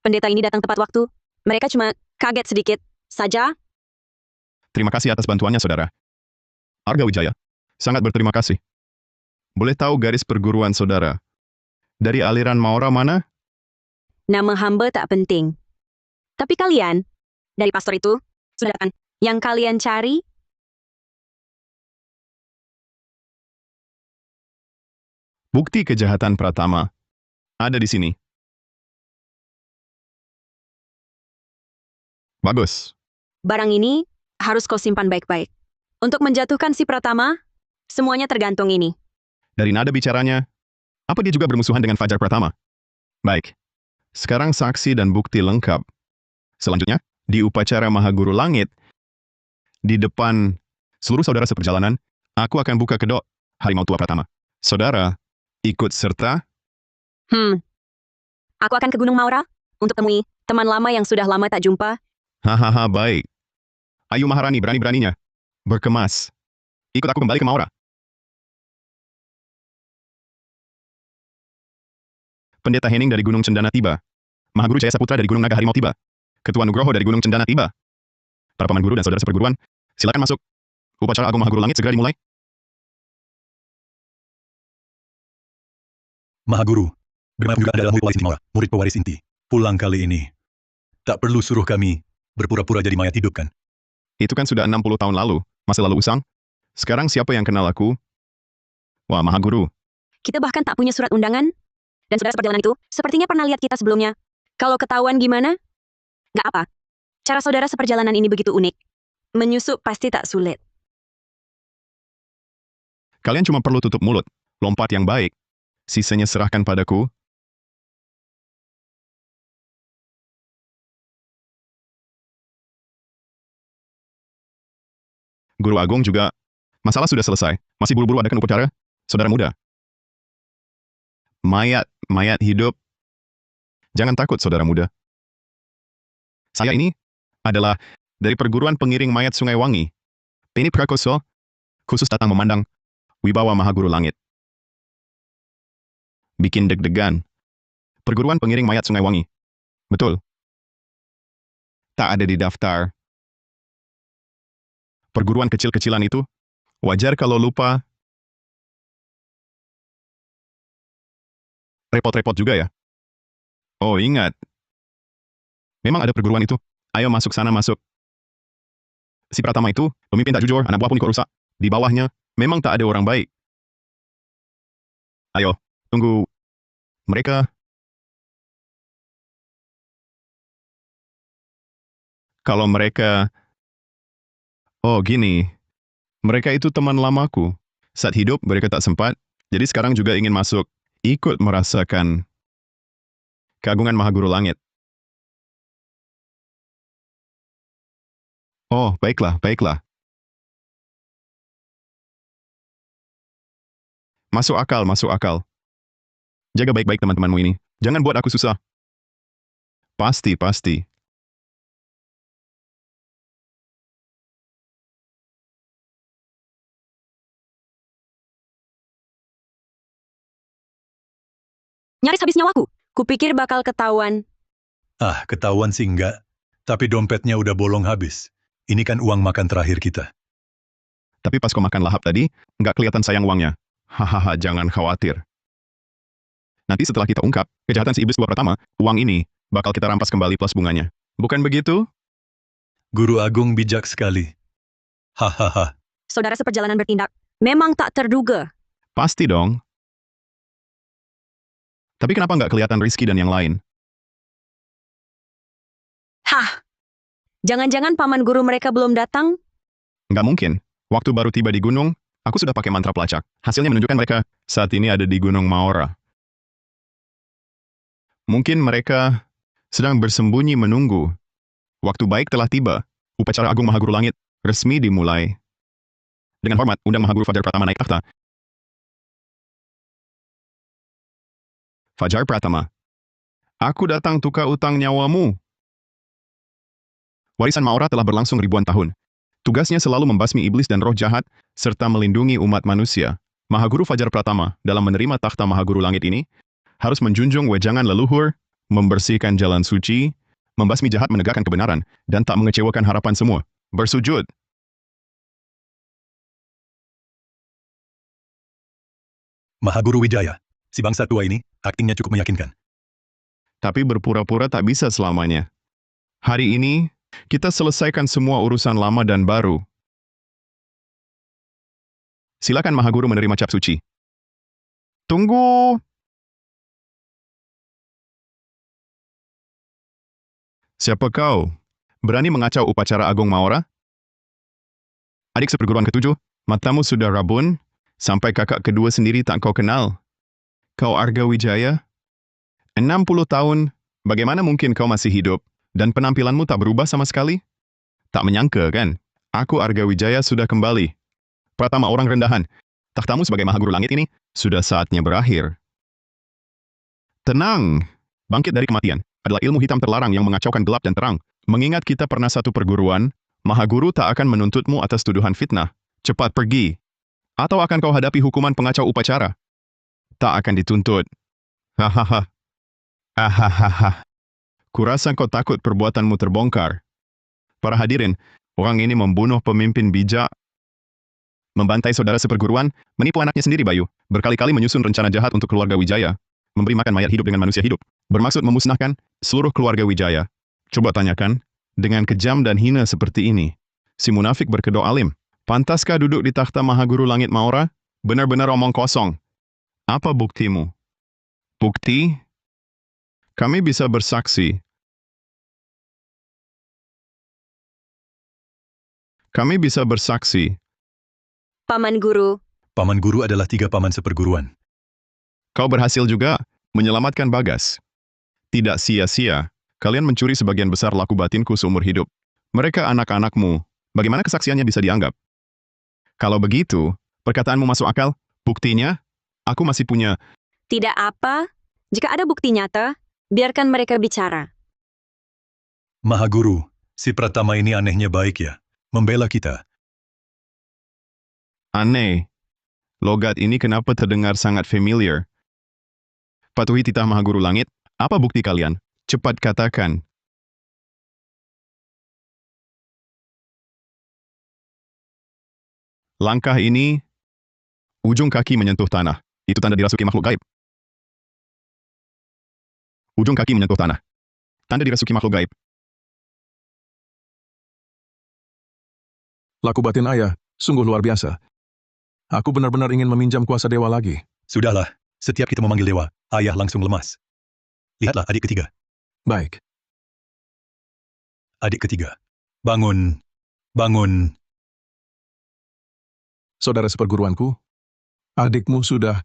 Pendeta ini datang tepat waktu. Mereka cuma kaget sedikit saja. Terima kasih atas bantuannya, saudara. Arga Wijaya, sangat berterima kasih. Boleh tahu garis perguruan saudara? Dari aliran Maora mana? Nama hamba tak penting. Tapi kalian, dari pastor itu, sudah datang. Yang kalian cari? Bukti kejahatan Pratama. Ada di sini. Bagus. Barang ini harus kau simpan baik-baik. Untuk menjatuhkan si Pratama, semuanya tergantung ini. Dari nada bicaranya, apa dia juga bermusuhan dengan Fajar Pratama? Baik. Sekarang saksi dan bukti lengkap. Selanjutnya, di upacara Maha Guru Langit, di depan seluruh saudara seperjalanan, aku akan buka kedok Harimau Tua Pratama. Saudara, ikut serta? Aku akan ke Gunung Maura untuk temui teman lama yang sudah lama tak jumpa. Hahaha, baik. Ayu Maharani berani-beraninya. Berkemas. Ikut aku kembali ke Maura. Pendeta Henning dari Gunung Cendana tiba. Maha Guru Jaya Saputra dari Gunung Naga Harimau tiba. Ketua Nugroho dari Gunung Cendana tiba. Para paman guru dan saudara seperguruan, silakan masuk. Upacara Agung Maha Guru Langit segera dimulai. Maha Guru, bagaimana juga adalah murid pewaris inti Maura, murid pewaris inti. Pulang kali ini. Tak perlu suruh kami berpura-pura jadi mayat hidup kan? Itu kan sudah 60 tahun lalu, masa lalu usang. Sekarang siapa yang kenal aku? Wah, Maha Guru. Kita bahkan tak punya surat undangan. Dan saudara seperjalanan itu, sepertinya pernah lihat kita sebelumnya. Kalau ketahuan gimana? Gak apa. Cara saudara seperjalanan ini begitu unik. Menyusup pasti tak sulit. Kalian cuma perlu tutup mulut, lompat yang baik. Sisanya serahkan padaku. Guru Agung juga, masalah sudah selesai. Masih buru-buru adakan upacara? Saudara muda. Mayat hidup. Jangan takut, saudara muda. Saya ini adalah dari perguruan pengiring mayat Sungai Wangi. Penny Prakoso, khusus datang memandang wibawa Maha Guru Langit. Bikin deg-degan. Perguruan pengiring mayat Sungai Wangi. Betul. Tak ada di daftar. Perguruan kecil-kecilan itu, wajar kalau lupa. Repot-repot juga ya. Oh, ingat. Memang ada perguruan itu. Ayo masuk sana, masuk. Si Pratama itu, pemimpin tak jujur, anak buah pun ikut rusak. Di bawahnya, memang tak ada orang baik. Ayo, tunggu. Mereka. Kalau mereka. Oh, gini. Mereka itu teman lamaku. Saat hidup, mereka tak sempat. Jadi sekarang juga ingin masuk. Ikut merasakan keagungan Maha Guru Langit. Oh, baiklah, baiklah. Masuk akal, masuk akal. Jaga baik-baik teman-temanmu ini. Jangan buat aku susah. Pasti, pasti. Nyaris habis nyawaku. Kupikir bakal ketahuan. Ah, ketahuan sih enggak. Tapi dompetnya udah bolong habis. Ini kan uang makan terakhir kita. Tapi pas kau makan lahap tadi, nggak kelihatan sayang uangnya. Hahaha, jangan khawatir. Nanti setelah kita ungkap kejahatan si iblis tua pertama, uang ini bakal kita rampas kembali plus bunganya. Bukan begitu? Guru Agung bijak sekali. Hahaha. Saudara seperjalanan bertindak. Memang tak terduga. Pasti dong. Tapi kenapa nggak kelihatan Rizky dan yang lain? Hah! Jangan-jangan paman guru mereka belum datang? Nggak mungkin. Waktu baru tiba di gunung, aku sudah pakai mantra pelacak. Hasilnya menunjukkan mereka saat ini ada di Gunung Maora. Mungkin mereka sedang bersembunyi menunggu. Waktu baik telah tiba. Upacara Agung Maha Guru Langit resmi dimulai. Dengan hormat, undang Maha Guru Fajar Pratama naik takhta. Fajar Pratama. Aku datang tukar utang nyawamu. Warisan Maora telah berlangsung ribuan tahun. Tugasnya selalu membasmi iblis dan roh jahat, serta melindungi umat manusia. Maha Guru Fajar Pratama, dalam menerima takhta Maha Guru Langit ini, harus menjunjung wejangan leluhur, membersihkan jalan suci, membasmi jahat menegakkan kebenaran, dan tak mengecewakan harapan semua. Bersujud. Maha Guru Wijaya. Si bangsa tua ini, aktingnya cukup meyakinkan. Tapi berpura-pura tak bisa selamanya. Hari ini, kita selesaikan semua urusan lama dan baru. Silakan Maha Guru menerima cap suci. Tunggu! Siapa kau? Berani mengacau upacara Agung Maora? Adik seperguruan ketujuh, matamu sudah rabun, sampai kakak kedua sendiri tak kau kenal. Kau Arga Wijaya? 60 tahun, bagaimana mungkin kau masih hidup, dan penampilanmu tak berubah sama sekali? Tak menyangka, kan? Aku Arga Wijaya sudah kembali. Pratama orang rendahan, takhtamu sebagai Maha Guru Langit ini, sudah saatnya berakhir. Tenang! Bangkit dari kematian adalah ilmu hitam terlarang yang mengacaukan gelap dan terang. Mengingat kita pernah satu perguruan, Maha Guru tak akan menuntutmu atas tuduhan fitnah. Cepat pergi. Atau akan kau hadapi hukuman pengacau upacara. Tak akan dituntut. Hahaha. Hahaha. Kurasa kau takut perbuatanmu terbongkar. Para hadirin, orang ini membunuh pemimpin bijak, membantai saudara seperguruan, menipu anaknya sendiri Bayu, berkali-kali menyusun rencana jahat untuk keluarga Wijaya. memberi makan mayat hidup dengan manusia hidup. Bermaksud memusnahkan seluruh keluarga Wijaya. Coba tanyakan, dengan kejam dan hina seperti ini, si munafik berkedok alim, pantaskah duduk di takhta Mahaguru Langit Maura? Benar-benar omong kosong. Apa buktimu? Bukti? Kami bisa bersaksi. Kami bisa bersaksi. Paman Guru, Paman guru adalah 3 paman seperguruan. Kau berhasil juga menyelamatkan Bagas. Tidak sia-sia, kalian mencuri sebagian besar laku batinku seumur hidup. Mereka anak-anakmu. Bagaimana kesaksiannya bisa dianggap? Kalau begitu, perkataanmu masuk akal. Buktinya, aku masih punya. tidak apa. Jika ada bukti nyata, biarkan mereka bicara. Mahaguru, si Pratama ini anehnya baik ya. Membela kita. Aneh. Logat ini kenapa terdengar sangat familiar? Patuhi titah Mahaguru Langit, apa bukti kalian? Cepat katakan. Langkah ini, ujung kaki menyentuh tanah. Itu tanda dirasuki makhluk gaib. Ujung kaki menyentuh tanah. Tanda dirasuki makhluk gaib. Laku batin ayah, sungguh luar biasa. Aku benar-benar ingin meminjam kuasa dewa lagi. Sudahlah, setiap kita memanggil dewa, ayah langsung lemas. Lihatlah adik ketiga. Baik, Adik ketiga. Bangun. Bangun. saudara seperguruanku, adikmu sudah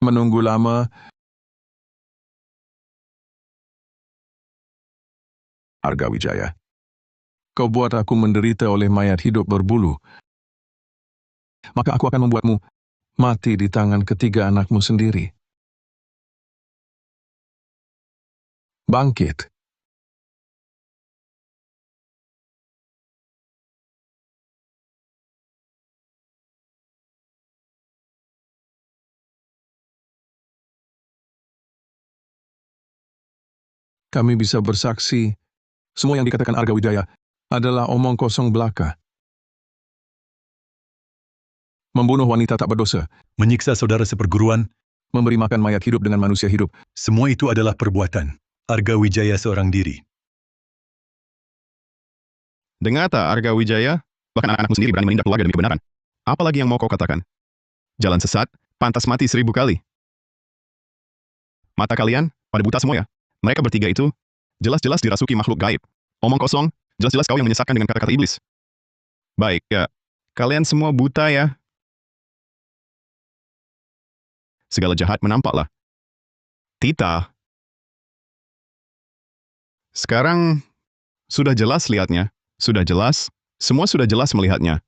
menunggu lama. Argawijaya, kau buat aku menderita oleh mayat hidup berbulu. Maka aku akan membuatmu mati di tangan ketiga anakmu sendiri. Bangkit. Kami bisa bersaksi, semua yang dikatakan Argawijaya adalah omong kosong belaka. Membunuh wanita tak berdosa, Menyiksa saudara seperguruan, memberi makan mayat hidup dengan manusia hidup. semua itu adalah perbuatan. Argawijaya seorang diri. Dengar tak, Argawijaya? Bahkan anak-anakmu sendiri berani menindak keluarga demi kebenaran. Apalagi yang mau kau katakan? Jalan sesat, pantas mati 1000 kali. Mata kalian, pada buta semua ya? Mereka bertiga itu, jelas-jelas dirasuki makhluk gaib. Omong kosong, jelas-jelas kau yang menyesatkan dengan kata-kata iblis. Baik, ya. Kalian semua buta ya? Segala jahat menampaklah. Tita. Sekarang, sudah jelas lihatnya. Sudah jelas, semua sudah jelas melihatnya.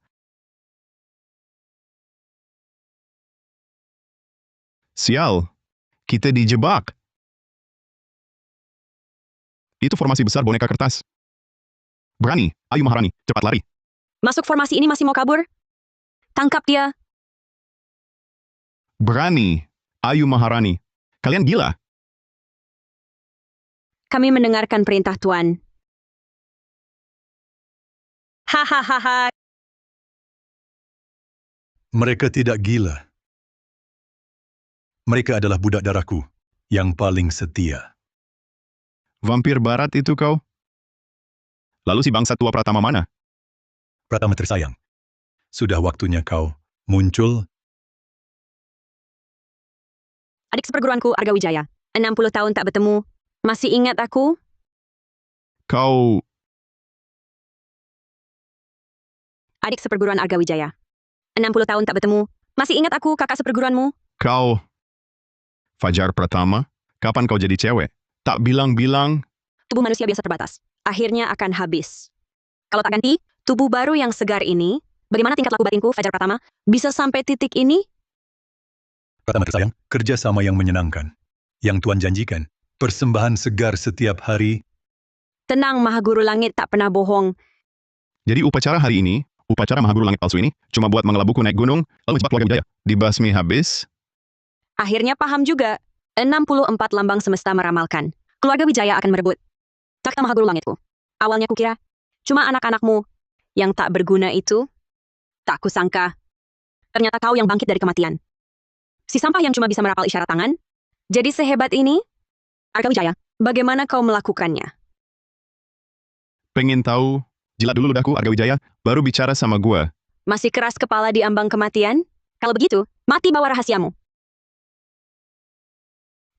Sial, kita dijebak. Itu formasi besar boneka kertas. Berani, ayo Maharani, cepat lari. Masuk formasi ini masih mau kabur? Tangkap dia. Berani, ayo Maharani. Kalian gila. Kami mendengarkan perintah Tuan. Hahaha. Mereka tidak gila. Mereka adalah budak darahku yang paling setia. Vampir barat itu kau? Lalu si bangsa tua Pratama mana? Pratama tersayang, sudah waktunya kau muncul. Adik seperguruanku Argawijaya. 60 tahun tak bertemu. Masih ingat aku? Kau, Adik seperguruan Argawijaya. 60 tahun tak bertemu. Masih ingat aku, kakak seperguruanmu? kau. Fajar Pratama, kapan kau jadi cewek? Tak bilang-bilang. Tubuh manusia biasa terbatas. Akhirnya akan habis. Kalau tak ganti, tubuh baru yang segar ini, bagaimana tingkat laku batinku, Fajar Pratama, bisa sampai titik ini? Pratama tersayang, kerjasama yang menyenangkan. Yang Tuan janjikan, persembahan segar setiap hari. Tenang, Mahaguru Langit tak pernah bohong. Jadi upacara hari ini, upacara Mahaguru Langit palsu ini, cuma buat mengelak buku naik gunung, lalu menjebak keluarga Wijaya. Dibasmi habis. Akhirnya paham juga. 64 lambang semesta meramalkan. Keluarga Wijaya akan merebut takhta Mahaguru Langitku. Awalnya kukira, cuma anak-anakmu yang tak berguna itu. Tak kusangka. Ternyata kau yang bangkit dari kematian. Si sampah yang cuma bisa merapal isyarat tangan, Jadi sehebat ini? Arga Wijaya, bagaimana kau melakukannya? Pengen tahu? Jilat dulu ludahku, Arga Wijaya, baru bicara sama gua. Masih keras kepala di ambang kematian? Kalau begitu, mati bawa rahasiamu.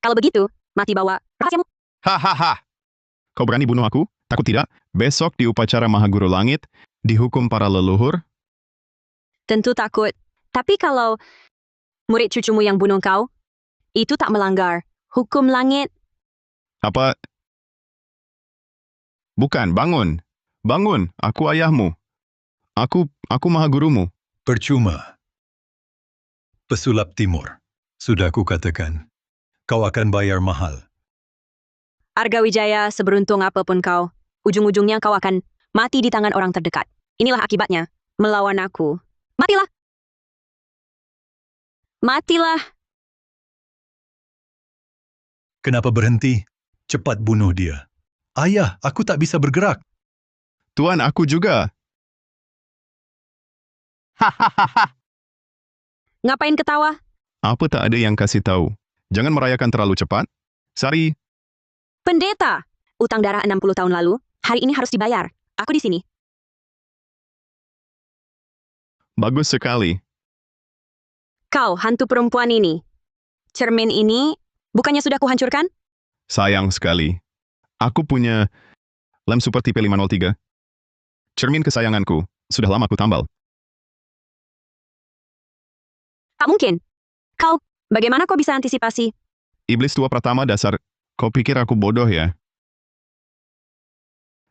Kalau begitu, mati bawa rahasiamu. Hahaha. Kau berani bunuh aku? Takut tidak? Besok di upacara Mahaguru Langit, dihukum para leluhur? Tentu takut. Tapi kalau murid cucumu yang bunuh kau, itu tak melanggar hukum langit. Apa? Bukan, bangun. Bangun, aku ayahmu. Aku Mahagurumu. Percuma. Pesulap Timur. Sudah kukatakan, kau akan bayar mahal. Arga Wijaya, seberuntung apapun kau, ujung-ujungnya kau akan mati di tangan orang terdekat. Inilah akibatnya, melawan aku. Matilah! Matilah! Kenapa berhenti? Cepat bunuh dia. Ayah, aku tak bisa bergerak. Tuan, aku juga. Hahaha. Ngapain ketawa? Apa tak ada yang kasih tahu? Jangan merayakan terlalu cepat. Sari, Pendeta! Utang darah 60 tahun lalu, hari ini harus dibayar. Aku di sini. bagus sekali. Kau, hantu perempuan ini. Cermin ini, bukannya sudah kuhancurkan? Sayang sekali. Aku punya lem super tipe 503. Cermin kesayanganku. Sudah lama aku tambal. Tak mungkin. Kau, bagaimana kau bisa antisipasi? Iblis tua pertama dasar. Kau pikir aku bodoh ya?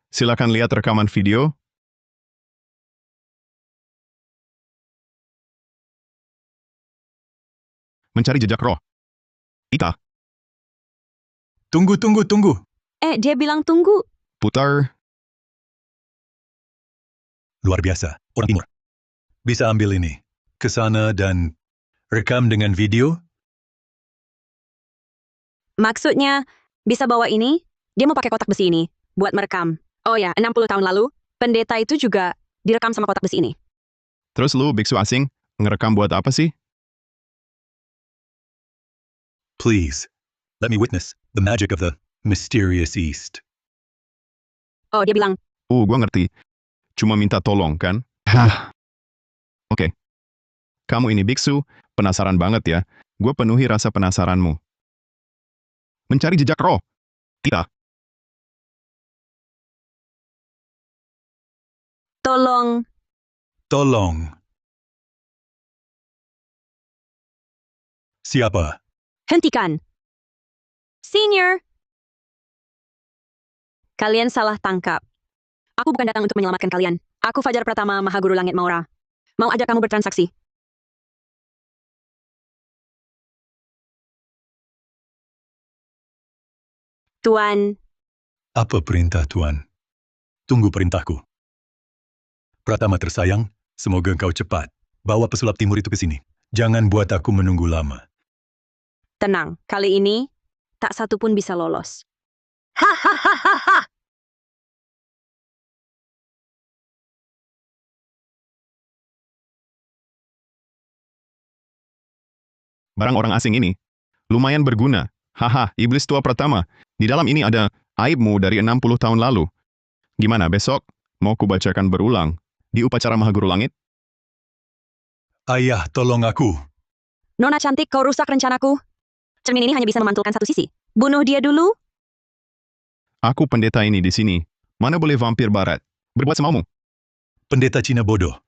Silakan lihat rekaman video. Mencari jejak roh. Ita, Tunggu. Dia bilang tunggu. putar. Luar biasa, orang timur. Bisa ambil ini, ke sana dan rekam dengan video? Maksudnya, bisa bawa ini? Dia mau pakai kotak besi ini, buat merekam. Oh ya, 60 tahun lalu, pendeta itu juga direkam sama kotak besi ini. Terus lu, biksu asing, ngerekam buat apa sih? Please, let me witness the magic of the mysterious East. Oh, dia bilang, Gua ngerti. Cuma minta tolong, kan? Hah. Oke. Kamu ini biksu, penasaran banget ya. Gue penuhi rasa penasaranmu. Mencari jejak roh. Tidak. tolong. Siapa? Hentikan. Senior. Kalian salah tangkap. Aku bukan datang untuk menyelamatkan kalian. Aku Fajar Pratama, Mahaguru Langit Maura. Mau ajak kamu bertransaksi. Tuan, Apa perintah Tuan? Tunggu perintahku. Pratama tersayang, semoga engkau cepat. Bawa pesulap timur itu ke sini. Jangan buat aku menunggu lama. tenang. Kali ini, tak satu pun bisa lolos. Hahaha. Barang orang asing ini. Lumayan berguna. Haha, iblis tua pertama. Di dalam ini ada aibmu dari 60 tahun lalu. Gimana besok? Mau kubacakan berulang? Di upacara Mahaguru Langit? Ayah, tolong aku. Nona cantik, kau rusak rencanaku. Cermin ini hanya bisa memantulkan satu sisi. Bunuh dia dulu. Aku pendeta ini di sini. Mana boleh vampir barat? Berbuat semaumu. Pendeta Cina bodoh.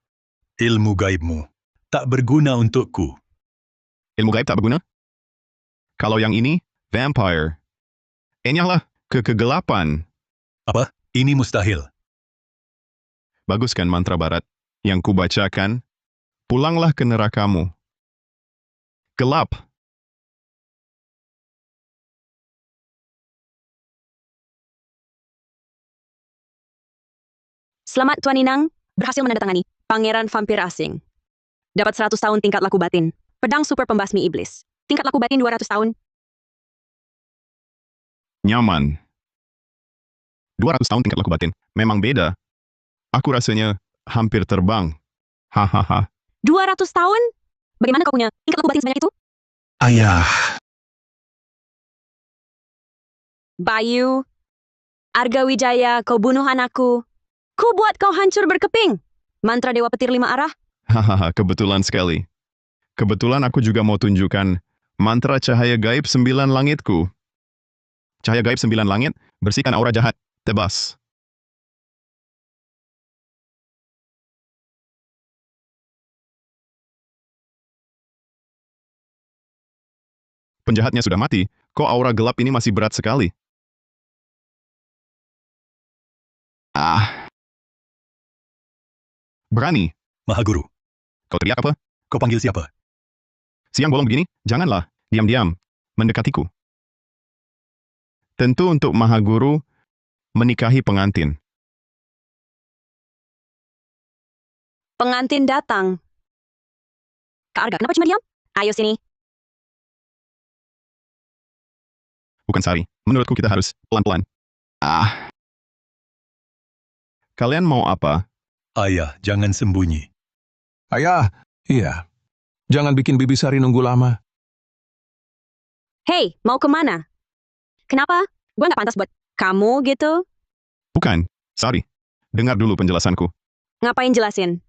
Ilmu gaibmu tak berguna untukku. Ilmu gaib tak berguna? Kalau yang ini, vampire. Enyahlah ke kegelapan. Apa? Ini mustahil. Bagus kan mantra barat yang kubacakan? Pulanglah ke nerakamu. Gelap. Selamat Tuan Inang, berhasil menandatangani Pangeran Vampir Asing. Dapat 100 tahun tingkat laku batin. Pedang super pembasmi iblis. Tingkat laku batin 200 tahun. Nyaman. 200 tahun tingkat laku batin. Memang beda. Aku rasanya hampir terbang. Hahaha. 200 tahun? Bagaimana kau punya tingkat laku batin sebanyak itu? Ayah. Bayu, Arga Wijaya, kau bunuh anakku. Ku buat kau hancur berkeping. Mantra Dewa Petir 5 arah. Hahaha, kebetulan sekali. Kebetulan aku juga mau tunjukkan mantra cahaya gaib 9 langitku. Cahaya gaib 9 langit, bersihkan aura jahat. Tebas. Penjahatnya sudah mati, kok aura gelap ini masih berat sekali? Ah. Berani. Mahaguru, Kau teriak apa? kau panggil siapa? Siang bolong begini? Janganlah. Diam-diam. Mendekatiku. Tentu untuk Mahaguru menikahi pengantin. Pengantin datang. Kak Arga, kenapa cuma diam? Ayo sini. Bukan Sari. Menurutku kita harus pelan-pelan. Ah. Kalian mau apa? Ayah, jangan sembunyi. Ayah, iya. Jangan bikin Bibi Sari nunggu lama. Hei, mau kemana? Kenapa? Gua nggak pantas buat kamu gitu. Bukan. Sari. Dengar dulu penjelasanku. Ngapain jelasin?